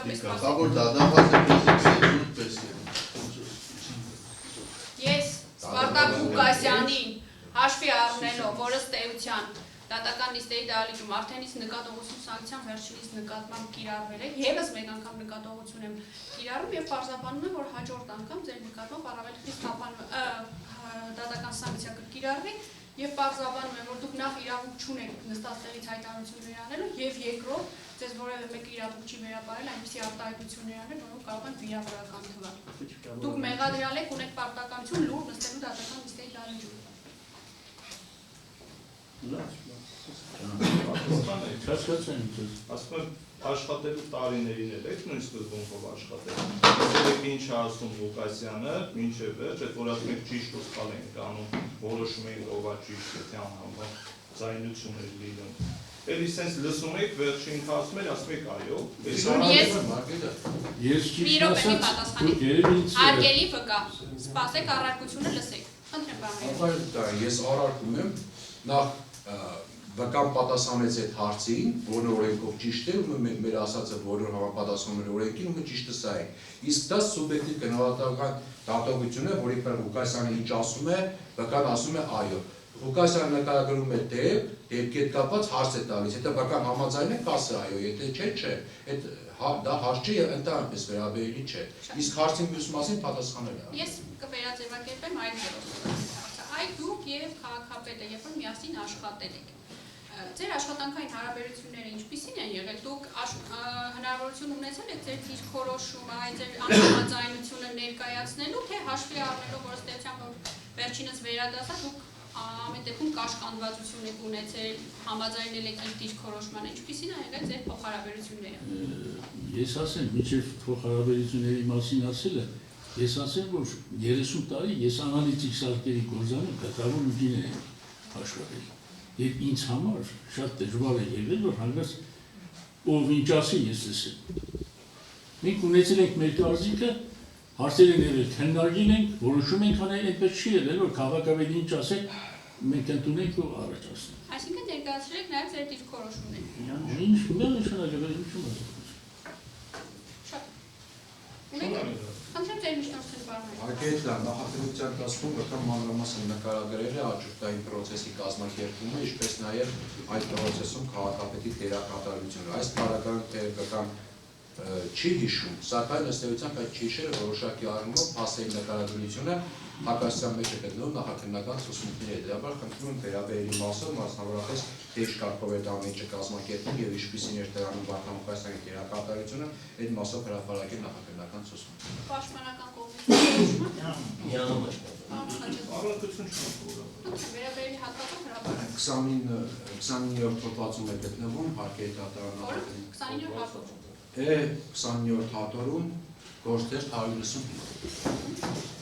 Գլխավոր դատախազը prezident's
Ես Սպարտակ Ղուկասյանին հաշվի առնելով, որը ըստ էության դատական նիստերի դահլիճում արդենից նկատողություն սանկցիան վերջինիս նկատմամբ կիրառվել է, եւս մեկ անգամ նկատողություն եմ կիրառում եւ պարզաբանում եմ, որ հաջորդ անգամ ձեր նկատմամբ առավել խիստ դատական սանկցիա կկիրառվի եւ պարզաբանում եմ, որ դուք նախ իրավունք չունեք նստած տեղից հայտարարություններ անելու եւ երկրորդ ձեզ որևէ մեկը իրավունք չի վերապարել այնպիսի արտահայտություններ անել, որոնք կարող են վիրավորական թվալ։ Դուք մեղադրյալ եք, ունեք պարտականություն լուր նստելու դատական նիստերի դահլիճում։
Ասում եմ, աշխատելու տարիներին էլ եք նույն սկզբունքով աշխատել։ Եք ինչ ասում Ղուկասյանը, մինչև վերջ, այդ որ ասում եք ճիշտ ու սխալ ենք անում, որոշում ենք ով է ճիշտ, եթե անհամբար ձայնություն էր լինում։ Էլի սենց լսում եք, վերջին ասում եք, ասում եք այո։
Ես ճիշտ ասած, դուք երևի ինձ
Հարգելի վկա, սպասեք առարկությունը լսեք։ Խնդրեմ
պարոն։ Ես առարկում եմ նախ վկան պատասխանեց այդ հարցին, որը օրենքով ճիշտ է, ու մեր ասածը, որը համապատասխանում է օրենքին, ու ճիշտը սա է։ Իսկ դա սուբյեկտիվ գնահատական դատողություն է, որի պեր Ղուկասյանը ինչ ասում է, վկան ասում է այո։ Ղուկասյանը նկարագրում է դեպքի հետ կապված հարց է տալիս, եթե վկան համաձայն է, կասը այո, եթե չէ, դա հարց չի եւ ընդհանրապես վերաբերելի չէ։ Իսկ հարցին մյուս մասին պատասխանել է։
Ես կվերաձևակերպեմ այդ ձևով։ Այ դուք եւ քաղաքապետը, երբ որ միասին աշխատել եք, ձեր աշխատանքային հարաբերությունները ինչպիսին են եղել, դուք հնարավորություն ունեցել եք ձեր դիրքորոշումը, այդ ձեր անհամաձայնությունը ներկայացնելու, թե հաշվի առնելով, որ ըստ էության որ վերջինս վերադասա, դուք ամեն դեպքում կաշկանդվածություն եք ունեցել, համաձայնել եք իր դիրքորոշմանը, ինչպիսին է եղել ձեր փոխհարաբերությունները։
Ես ասեմ, մինչև փոխհարաբերությունների մասին ասելը, ես ասեմ, որ 30 տարի ես անալիտիկ սարքերի գործանում գլխավոր ուժին եմ աշխատել։ Եվ ինձ համար շատ դժվար է եղել, որ հանգած ով ինչ ասի ես լսեմ։ Մենք ունեցել ենք մեր կարծիքը, հարցերը ներել քննարկել ենք, որոշում ենք անել, այդպես չի եղել, որ քաղաքավեդի ինչ ասեք, մենք ընդունենք ու առաջ ասենք։
Այսինքն ներկայացրել եք նաև ձեր դիրքորոշումները։
Ինչ նշանակել է, ինչու՞ մասը։
Խնդրեմ ձեր միջնորդին պարոն։
Արգելիքա, նախաքննության ընթացքում որքան մանրամասն նկարագրել է աճուրդային պրոցեսի կազմակերպումը, ինչպես նաև այդ պրոցեսում քաղաքապետի դերակատարությունը։ Այս բարակայում տեղեկական չի հիշում, սակայն ըստ էության այդ հիշերը որոշակի առումով փաստերի նկարագրությունը հակասության մեջ է գտնվում նախաքննական ցուցմունքների հետ։ Դրա խնդրում եմ վերաբերելի մասով, մասնավորապես թե ինչ կարգով է դա ամենը կազմակերպվում եւ ինչպիսին էր դրանում Վարդան Ղուկասյանի դերակատարությունը, այդ մասով հրապարակել նախաքննական ցուցմունքը։
Պաշտպանական կողմից։ Վերաբերելի հատվածով հրապարակ։
29-րդ հոդվածում է գտնվում Հարկերի դատարան
29-րդ հատվածում։
29-րդ հատորում գործեր 195։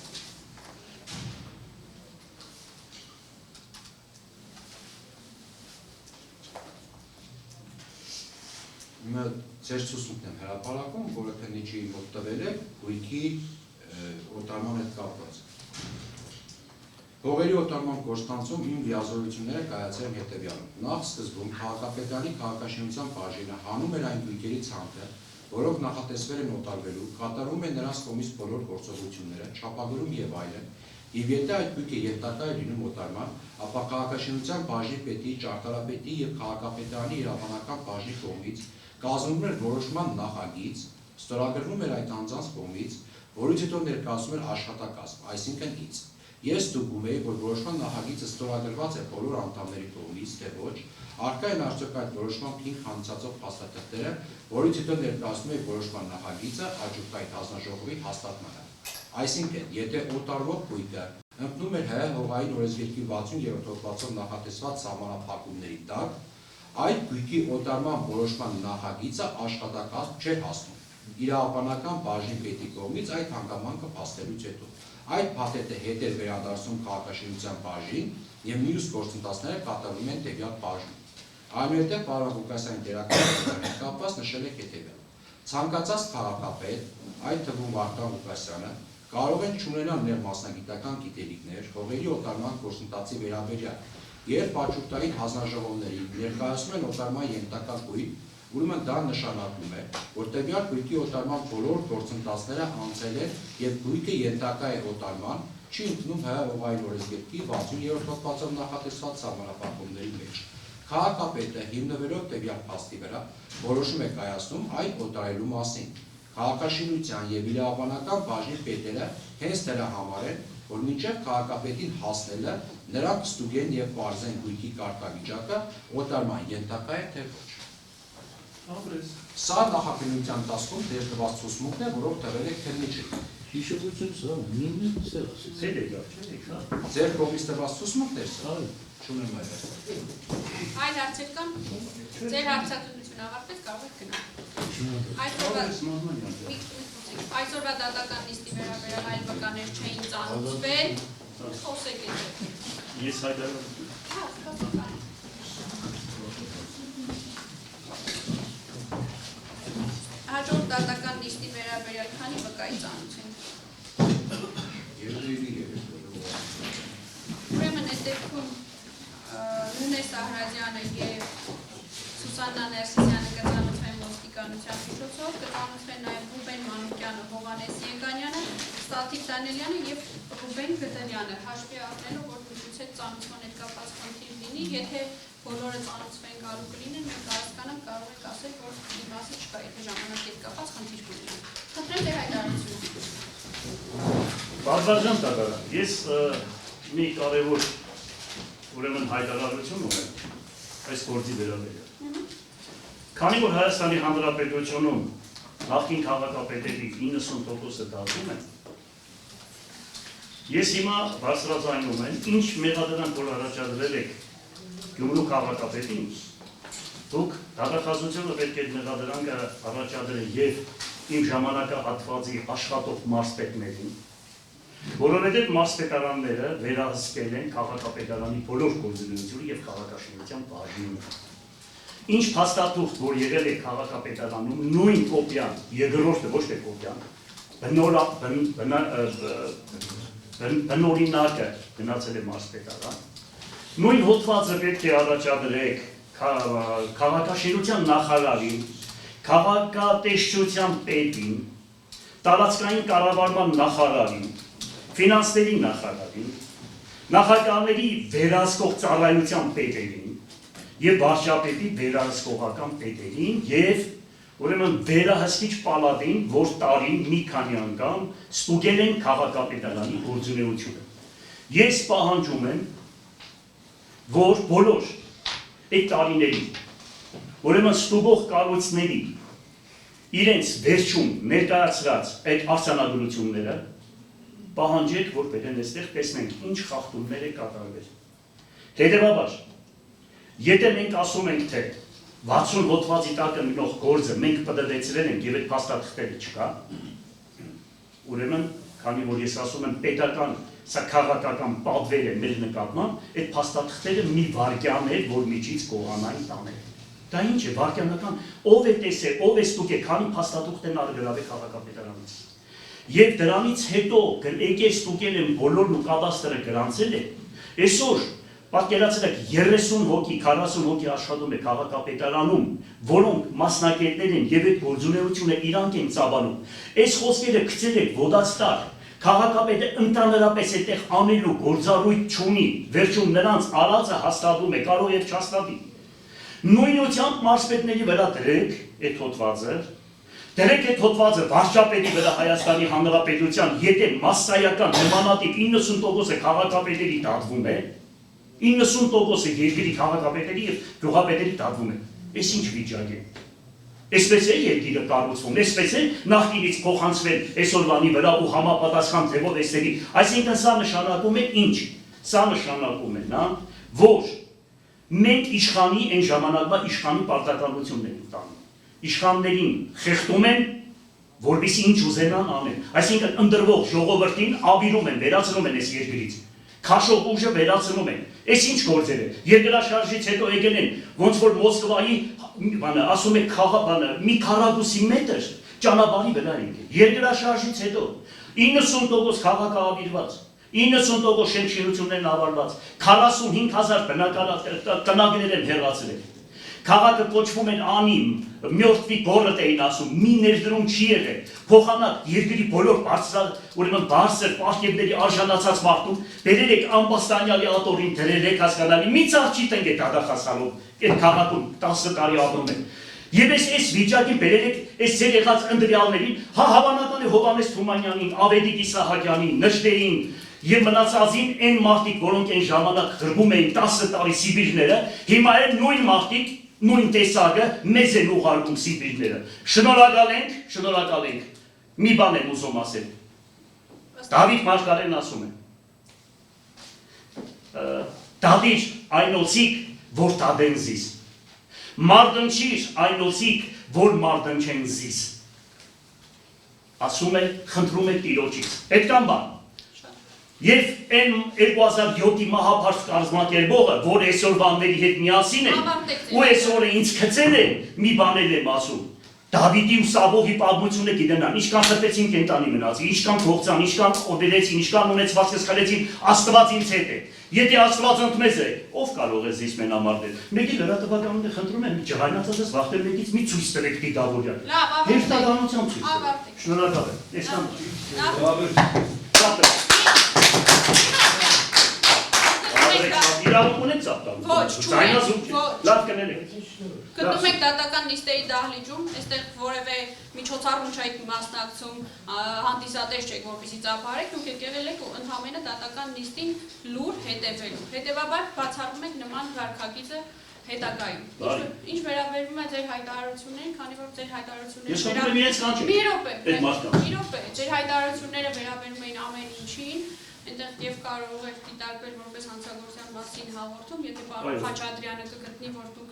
Ձեր ցուցմունքն եմ հրապարակում, որը քննիչի մոտ տվել է գույքի օտարման հետ կապված։ Հողերի օտարման գործընթացում իմ լիազորությունները կայացել են հետևյալում։ Նախ սկզբում քաղաքապետարանի քաղաքաշինության բաժինը հանում էր այն գույքերի ցանկը, որով նախատեսվել են օտարվելու, կատարում են նրանց կողմից բոլոր գործողությունները, չափագրում եւ այլն, եւ եթե այդ գույքը ենթակա է լինում օտարման, ապա քաղաքաշինության բաժնի պետի, ճարտարապետի եւ քաղաքապետարանի իրավաբանական բաժնի կողմից կազմվում էր որոշման նախագիծ, ստորագրվում էր այդ անձանց կողմից, որից հետո ներկայացում էր աշխատակազմ, այսինքն ինձ։ Ես ստուգում էի, որ որոշման նախագիծը ստորագրված է բոլոր անդամների կողմից, թե ոչ, առկա են արդյոք այդ որոշման փինգ հանդիսացող փաստաթղթերը, որից հետո ներկայացնում էի որոշման նախագիծը աճուրդային հանձնաժողովի հաստատմանը։ Այսինքն, եթե օտարվող գույքը ընկնում էր ՀՀ հողային օրենսգրքի 60-րդ հոդվածով նախատեսված սահմանափակումների տակ, այդ գույքի օտարման որոշման նախագիծը աշխատակազմ չէր հասնում իրավաբանական բաժնի պետի կողմից այդ հանգամանքը փաստելուց հետո։ Այդ փաթեթը հետ էր վերադարձում քաղաքաշինության բաժին եւ մյուս գործընթացները կատարվում են տվյալ բաժնում։ Այնուհետև պարոն Ղուկասյանի դերակատարության հետ կապված նշել եք հետևյալ. ցանկացած քաղաքապետ, այդ թվում Վարդան Ղուկասյանը, կարող են չունենալ նեղ մասնագիտական գիտելիքներ հողերի օտարման գործընթացի վերաբերյալ, երբ աճուրդային հանձնաժողովների ներկայացնում են օտարման ենթակա գույք, ուրեմն դա նշանակում է, որ տվյալ գույքի օտարման բոլոր գործընթացները անցել են եւ գույքը ենթակա է օտարման, չի ընդունում ՀՀ հողային օրենսգրքի 60-րդ հոդվածով նախատեսված սահմանափակումների մեջ։ Քաղաքապետը հիմնվելով տվյալ փաստի վրա որոշում է կայացնում այդ օտարելու մասին։ Քաղաքաշինության եւ իրավաբանական բաժնի պետերը հենց դրա համար են, որ մինչև քաղաքապետին հասնելը նրանք ստուգեն եւ բարձեն գույքի կարգավիճակը օտարման ենթակա է թե ոչ։ Սա նախաքննության ընթացքում դեր տված ցուցմունքն է, որով տվել է քննիչը։
Հիշողություն սա, նույնն է ասի։
Ձեր եկավ,
Ձեր կողմից տված ցուցմունքն է սա։ Չունեմ այլ։
Այլ հարցեր կան։ Ձեր հարցադրությունը ավարտվեց, կարող եք գնալ։ Այսօրվա դատական նիստի վերաբերյալ այլ վկաներ չէին ծանոթվել, խոսեք եք։
Ես հայտարարում
Հաջորդ դատական նիստի վերաբերյալ քանի վկայի ծանոթ են։ Ուրեմն այդ դեպքում Նունե Սահրազյանը եւ Սուսաննա Ներսիսյանը կծանոթվեն ոստիկանության միջոցով, կծանոթվեն նաեւ Ռուբեն Մանուկյանը, Հովհաննես Եկանյանը, Սաթիկ Դանելյանը եւ Ռուբեն Գդելյանը, հաշվի առնելով, որ միջուց հետ ծանոթման հետ կապված խնդիր լինի, եթե բոլորը ծանոթվեն գալու կլինեն, մենք հասկանանք, կարող եք ասել, որ դիմասը չկա, եթե ժամանակի հետ կապված խնդիր կլինի։ Խնդրեմ ձեր հայտարարությունը։
Բարձրաժամ դատարան, ես մի կարևոր ուրեմն հայտարարություն ունեմ այս գործի վերաբերյալ։ Քանի որ Հայաստանի Հանրապետությունում նախկին քաղաքապետերի 90%-ը դատում են, ես հիմա բարձրաձայնում եմ, ինչ մեղադրանք որ առաջադրել եք Գյումրու քաղաքապետին, դուք դատախազությունը պետք է մեղադրանքը առաջադրել եւ իմ ժամանակահատվածի աշխատող մարզպետներին, որովհետեւ մարզպետարանները վերահսկել են քաղաքապետարանի բոլոր գործունեությունը եւ քաղաքաշինության բաժինը։ Ինչ փաստաթուղթ, որ եղել է քաղաքապետարանում, նույն կոպիան, երկրորդը ոչ թե կոպիան, բնօրինակը գնացել է մարզպետարան, նույն հոդվածը պետք է առաջադրեք քաղաքաշինության նախարարին, քաղաքատեսչության պետին, տարածքային կառավարման նախարարին, ֆինանսների նախարարին, նախագահների վերահսկող ծառայության պետերին եւ վարչապետի վերահսկողական պետերին եւ ուրեմն վերահսկիչ պալատին, որ տարին մի քանի անգամ ստուգել են քաղաքապետարանի գործունեությունը։ Ես պահանջում եմ, որ բոլոր այդ տարիներին ուրեմն ստուգող կառույցների իրենց վերջում ներկայացրած այդ արձանագրությունները պահանջեք, որ պետք է այստեղ տեսնենք ինչ խախտումներ է կատարվել։ Հետևաբար, եթե մենք ասում ենք, թե 60 հոդվածի տակ մնող գործը մենք պտտեցրել ենք եւ այդ փաստաթղթերը չկա, ուրեմն, քանի որ ես ասում եմ պետական, սա քաղաքական պատվեր է մեր նկատմամբ, այդ փաստաթղթերը մի վարկյան է, որ միջից կողանային տանել։ Դա ինչ է, վարկյանական, ով է տեսել, ով է ստուգել, քանի փաստաթուղթ են արգելվել քաղաքապետարանից։ Եվ դրանից հետո եկել ստուգել են բոլորն ու կադաստրը գրանցել է, այսօր պատկերացրեք 30 հոգի, 40 հոգի աշխատում է քաղաքապետարանում, որոնք մասնակիցներ են եւ այդ գործունեությունը իրանք են ծավալում։ Այս խոսքերը գցել եք ոդաստար, քաղաքապետը ընդհանրապես այդտեղ անելու գործառույթ չունի, վերջում նրանց արածը հաստատվում է, կարող եւ չհաստատի։ Նույնությամբ մարզպետների վրա դրեք այդ հոդվածը, դրեք այդ հոդվածը վարչապետի վրա Հայաստանի Հանրապետության, եթե մասսայական նմանատիպ 90%-ը քաղաքապետերի դատվում է, 90%-ը երկրի քաղաքապետերի եւ գյուղապետերի դատվում է։ Այս ինչ վիճակ է։ Այսպես է երկիրը կառուցվում, այսպես է նախկինից փոխանցվել այսօրվանի վրա ու համապատասխան ձևով էսերի։ Այսինքն սա նշանակում է ինչ։ Սա նշանակում է, որ մենք իշխանի այն ժամանակվա իշխանի պարտականություններ ենք տանում։ Իշխաններին խեղդում են, որպեսզի ինչ ուզենան անեն։ Այսինքն ընդրվող ժողովրդին ավիրում են, վերացնում են այս երկրից։ Քաշող ուժը վերացնում են։ Այս ինչ գործեր է։ Երկրաշարժից հետո եկել են, ոնց որ Մոսկվայի, ասում է մի քառակուսի մետր ճանապարհի վրա են։ Երկրաշարժից հետո 90% քաղաքավիրված, 90% շենքերություններն ավարված, 45,000 տնակներ են հեռացրել։ Քաղաքը կոչվում են անիմ, մյորթվի գորդ էին ասում, մի ներդրում չի եղել, փոխանակ երկրի բոլոր ուրեմն բարձր պարգևների արժանացած մարդուն, բերել եք ամբաստանյալի ատորին դրել եք հասկանալի, մի ծաղ չի տնկեք ադախասալով, այդ քաղաքում 10 տարի ապրում են։ Եվ այս վիճակին բերել եք այս ձեր եղած ընդրյալներին, հավանական է Հովհաննես Թումանյանին, Ավետիք Իսահակյանին, Նժդեին եւ մնացածին այն մարդիկ, որոնք այն ժամանակ խրվում էին 10 տարի Սիբիրները, հիմա էլ նույն մարդիկ նույն տեսակը մեզ են ուղարկում Սիբիրները։ Շնորհակալ ենք, մի բան եմ ուզում ասել։ Դավիթ Մարգարեն ասում է. Դադիր այն օծիկ, որ դադեն զիս։ Մարդնչիր այն օծիկ, որ մարդնչեն զիս։ Ասում է, խնդրում է Տիրոջից։ Պետքան բան։ Եվ այն 2007-ի մահապարտ կազմակերպողը, որ այսօրվանների հետ միասին են, ու այսօր ինձ գցել են, մի բանել եմ ասում, Դավիթի ու Սավողի պատմությունը գիտենան, ինչքան խփեցին կենտանի մնացի, ինչքան փողցան, ինչքան օդերեցին, ինչքան ունեցվածքս խլեցին, Աստված ինձ հետ է։ Եթե Աստված ընդմեզ է, ով կարող է զիս մենամարտել։ Մեկի լրատվականները խնդրում են, ջղայնացած ես վախտել մեկից մի ցույց տվեք Տիտավորյան։ Հերթականությամբ ցույց տվեք։ Շնորհակալ եմ։ Իրավունք ունեք ծաղտալու։
Ոչ, չունեք։
Լավ կներեք։
Գտնում եք դատական նիստերի դահլիճում, այստեղ որևէ միջոցառում չեք մասնակցում, հանդիսատես չեք, որպեսզի ծափարեք, դուք եկել եք ընդհանրապես դատական նիստին լուր հետևելու։ Հետևաբար բացառում եք նման վարքագիծը հետագայում։ Ինչ վերաբերում է ձեր հայտարարություններին, քանի որ ձեր հայտարարությունները ձեր հայտարարությունները վերաբերում էին ամեն ինչին, Այնտեղ եւ կարող եք դիտարկվել որպես հանցագործության մասին հաղորդում, եթե պարոն Խաչատրյանը կգտնի, որ դուք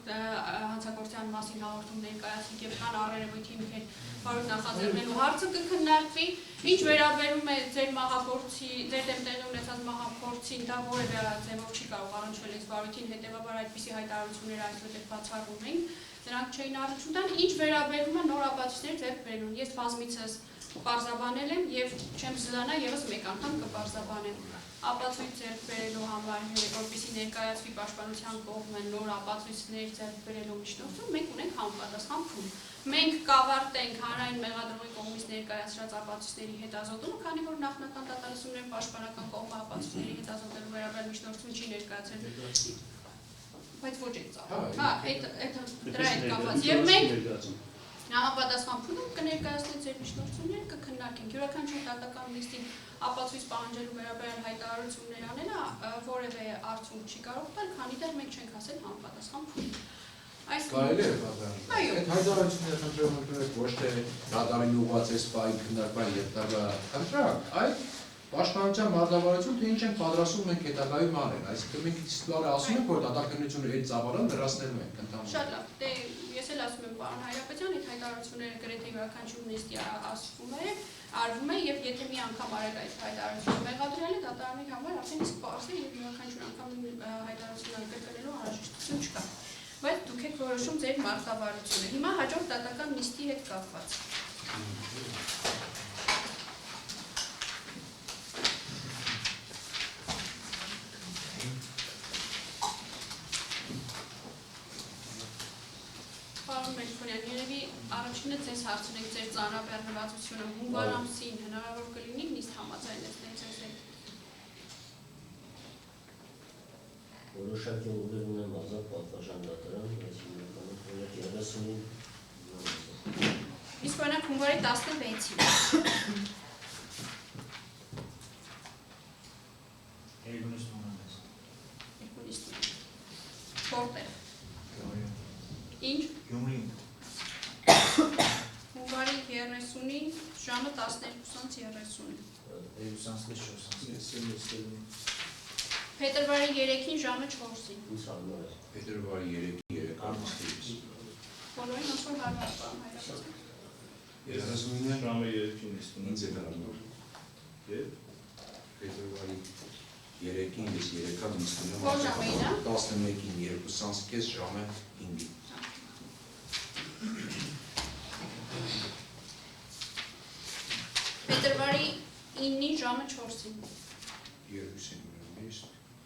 հանցագործության մասին հաղորդում ներկայացնեք եւ կան առերևույթ հիմքեր բարոյ նախաձեռնելու հարցը կքննարկվի։ Ինչ վերաբերում է ձեր մահափորձի, ձեր դեմ տեղի ունեցած մահափորձին, դա որևէ ձևով չի կարող առնչվել այս վարույթին, հետեւաբար այդպիսի հայտարարություններ այսօր բացառում ենք, նրանք չէին առնչվում տան։ Ինչ վերաբերում է նոր ապացույցներ ձեռք բերելուն, ես բազմիցս պարզաբանել եմ եւ չեմ զլանա եւս մեկ անգամ կպարզաբանեմ։ Ապացույց ձեռք բերելու համար, որպեսզի ներկայացվի պաշտպանության կողմը նոր ապացույցներ ձեռք բերելու միջնորդում, մենք ունենք համապատասխան փուլ։ Մենք կավարտենք հանրային մեղադրողի կողմից ներկայացրած ապացույցների հետազոտումը, քանի որ նախնական դատասություններն պաշտպանական կողմը ապացույցների հետազոտելու վերաբերյալ միջնորդություն չի ներկայացրել։ Բայց ոչ այդ ծավալը։ Հա, դրա հետ կապված։ Եվ մենք համապատասխան փուլում կներկայացնենք ձեր միջնորդությունները, կքննարկենք։ Յուրաքանչյուր դատական նիստին ապացույց պահանջելու վերաբերյալ հայտարարություններ անելը որևէ արդյունք չի կարող տալ, քանի դեռ մենք չենք հասել համապատասխան փուլ։
Կարելի է պատահել։ Այդ հայտարարությունները խնդրում ոչ թե դատարանին ուղղված է սպայի քննարկման հետագա խնդրակ, այլ պաշտպանության մարտավարություն, թե ինչ ենք պատրաստում մենք հետագայում անել, այսինքն մենք իստորիա ասում ենք, որ դատականությունը այդ ծավալը լրացնելու ենք ընդհանուր։
Շատ լավ, դե ես էլ ասում եմ պարոն Հայրապետյան, այդ հայտարարությունները գրեթե յուրաքանչյուր նիստի արվում է եւ եթե մի անգամ արել այդ հայտարարությունը մեղադրել է, դատարանի համար արդեն իսկ պարզ է եւ յուրաքանչյուր անգամ հայտարարությունը կրկնելու անհրաժեշտություն չկա։ Բայց դուք եք որոշում ձեր մարտավարությունը։ Հիմա հաջորդ դատական նիստի հետ կապված։ Պարոն Մելքոնյան, երևի առաջինը ձեզ հարցնենք ձեր ծանրաբեռնվածությունը հունվար ամսին հնարավոր կլինի նիստ համաձայնեցնել ձեզ հետ։
Որոշակի ուղիղ ունեմ ազատ պատվարժան դատարան, բայց հիմնականում 30-ին։
Իսկ օրինակ հունվարի 16-ին։
Երկու նիստ ունենք։
Երկու նիստ ունենք։ Որտեղ։ Ինչ։
Գյումրին։
Հունվարի 30-ին ժամը 12:30։
24:00։
Փետրվարի 3-ին ժամը 4-ին։
Փետրվարի 3-ին 3:30։
Բոլորին ոնց որ հարմար բան հայրապետական։
Ես ժամը 3-ին նիստ ունեմ։
Ինձ է հարմար։
Եվ
Փետրվարի 3-ին ես 3-ը նիստ ունեմ։
Որ ժամին է։
11-ին 2:30 ժամը 5-ին։
Փետրվարի 9-ին ժամը 4-ին։
Երկուսին ունեմ ես։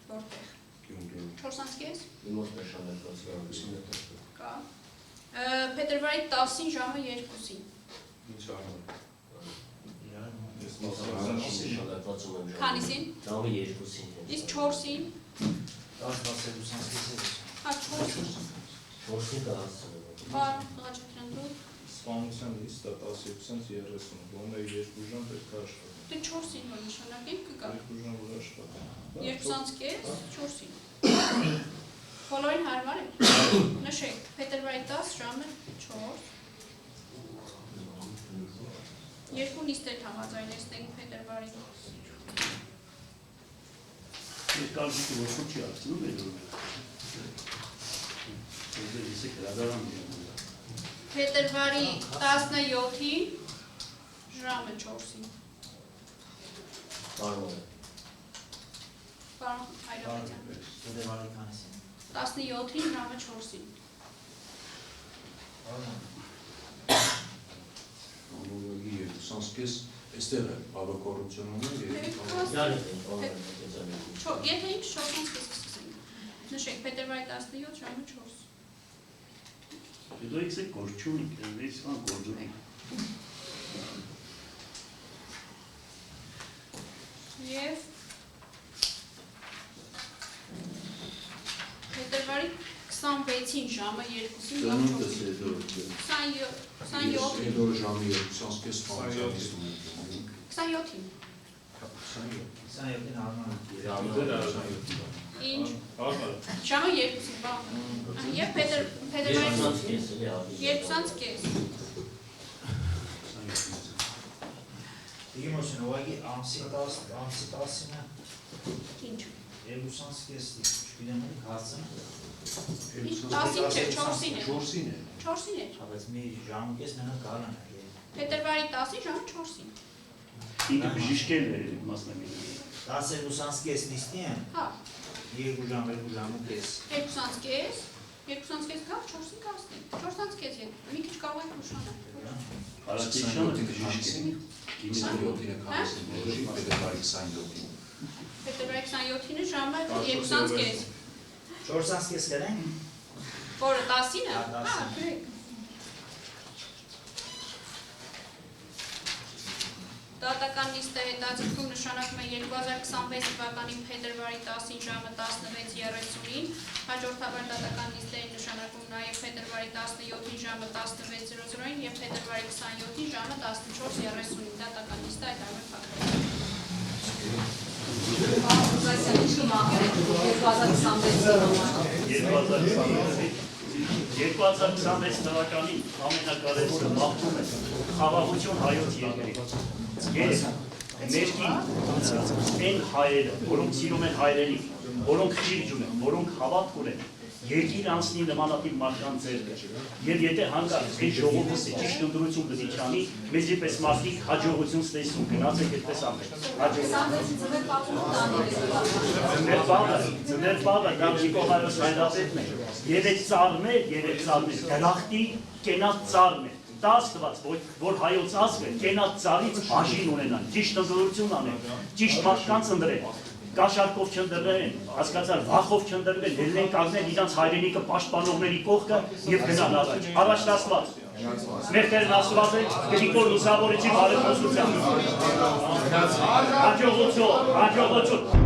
Որտեղ։
Գյումրին։
4:30։
Իմ ոչ նշանակված
Կա։ Փետրվարի 10-ին ժամը 2-ին։
Ինչ արմար։
ես
նշանակված ունեմ
Քանիսին։
ժամը 2-ին։
Իսկ 4-ին։
10:30-ին։
Հա 4-ին։
4-ին կհասցնեմ։
Պարոն Խաչատրյան, դու։
սպանության նիստը 12:30, գոնե 2 ժամ պետք է աշխատի։
Դե 4-ին որ նշանակենք կգա։
2 ժամ որ աշխատի։
2:30, 4-ին։ Բոլորին հարմար է։ Նշեք, փետրվարի 10 ժամը 4։ Երկու նիստեր համաձայնեցնենք փետրվարի։
Ես կարծում եմ, որ չի արդյունքում է։ Ես գրադարան եմ։
Փետրվարի 17-ին ժամը 4-ին։
Կարող է։
Պարոն Հայրապետյան։
Փետրվարի քանիսին։
17-ին ժամը 4-ին։
Ամենագի 2:30 այստեղ է բավականությունում
Եթե ինչ 4-ից կսկսենք։ Նշեք, փետրվարի 17 ժամը 4։
Հետո եք գործ չունիք, ես կան գործ ունիք։
Եվ փետրվարի 26-ին ժամը 2-ին կամ 4-ին։ 27-ին։
Այդ օրը ժամը 2:30 սպանության
27-ին։
27-ին
Ժամը
Ինչ։
Հարմար։
Ժամը 2-ին, բան։ Եվ փետրվարի 2:30։
Դիմոսին ուղղակի ամսի 10-ը
Ինչ։
Էլուսանս կեսի, չգիտեմ ու հարցնը։
10-ին չէ, 4-ին է։
4-ին է։
4-ին է։
Բայց մի ժամ կես մենակ գալան է։
Փետրվարի 10-ի ժամը 4-ին։
Ինքը բժիշկել է մասնագետը։
10 Էլուսանս կես նիստի են։
Հա,
2 ժամ ու կես։
2-ից գալ 4-ին կասնի։ 4-ից մի քիչ կարող եք ուշանալ։
Հարացիչյանը
բժիշկ է։ 27-ին է քանիսին բժիշկ, փետրվարի 27-ին։
Փետրվարի 27-ին է ժամը 2-ից։
4 կես կրենք։
Որը 10-ին է։
Հա, 10-ին։
Հա, գրեք։ Դատական նիստը հետաձգում նշանակում է 2026 թվականի փետրվարի 10-ին ժամը 16:30-ին, հաջորդաբար դատական նիստերին նշանակում նաև փետրվարի 17-ին ժամը 16:00-ին և փետրվարի 27-ին ժամը 14:30-ին դատական նիստը այդ ամեն փակվում։
2026 թվականին ամենակարևորը մաղթում է խաղաղություն հայոց երկրի։ Ես ներքին այն հայերը, որոնք սիրում են հայրենիք, որոնք խիղճ ունեն, որոնք հավատք ունեն, երկիր անցնի նմանատիպ մարդկանց ձեռքը։ Եվ եթե հանկարծ այն ժողովուրդը ճիշտ ընտրություն պետք է անի, մեզ պես մարդիկ հաջողություն ստեսում, գնացեք այդպես անեք։ Ձներ բաբը Դամջիկով Հայոց հայրապետն է։ Եվ այդ ծառն է, դրախտի կենաց ծառն է։ Դա աստված, որ հայոց ազգը կենաց ծառից բաժին ունենան, ճիշտ ընտրություն անեն, ճիշտ մարդկանց ընտրեն, կաշառքով չընտրեն, հասկացար, վախով չընտրեն, ելնեն կանգնել իրանց հայրենիքը պաշտպանողների կողքը եւ գնան առաջ։ Առաջ աստված։ Մեր Տերն Աստված է, Գրիգոր Լուսավորիչի բարեփոխությամբ։ Հաջողություն, հաջողություն։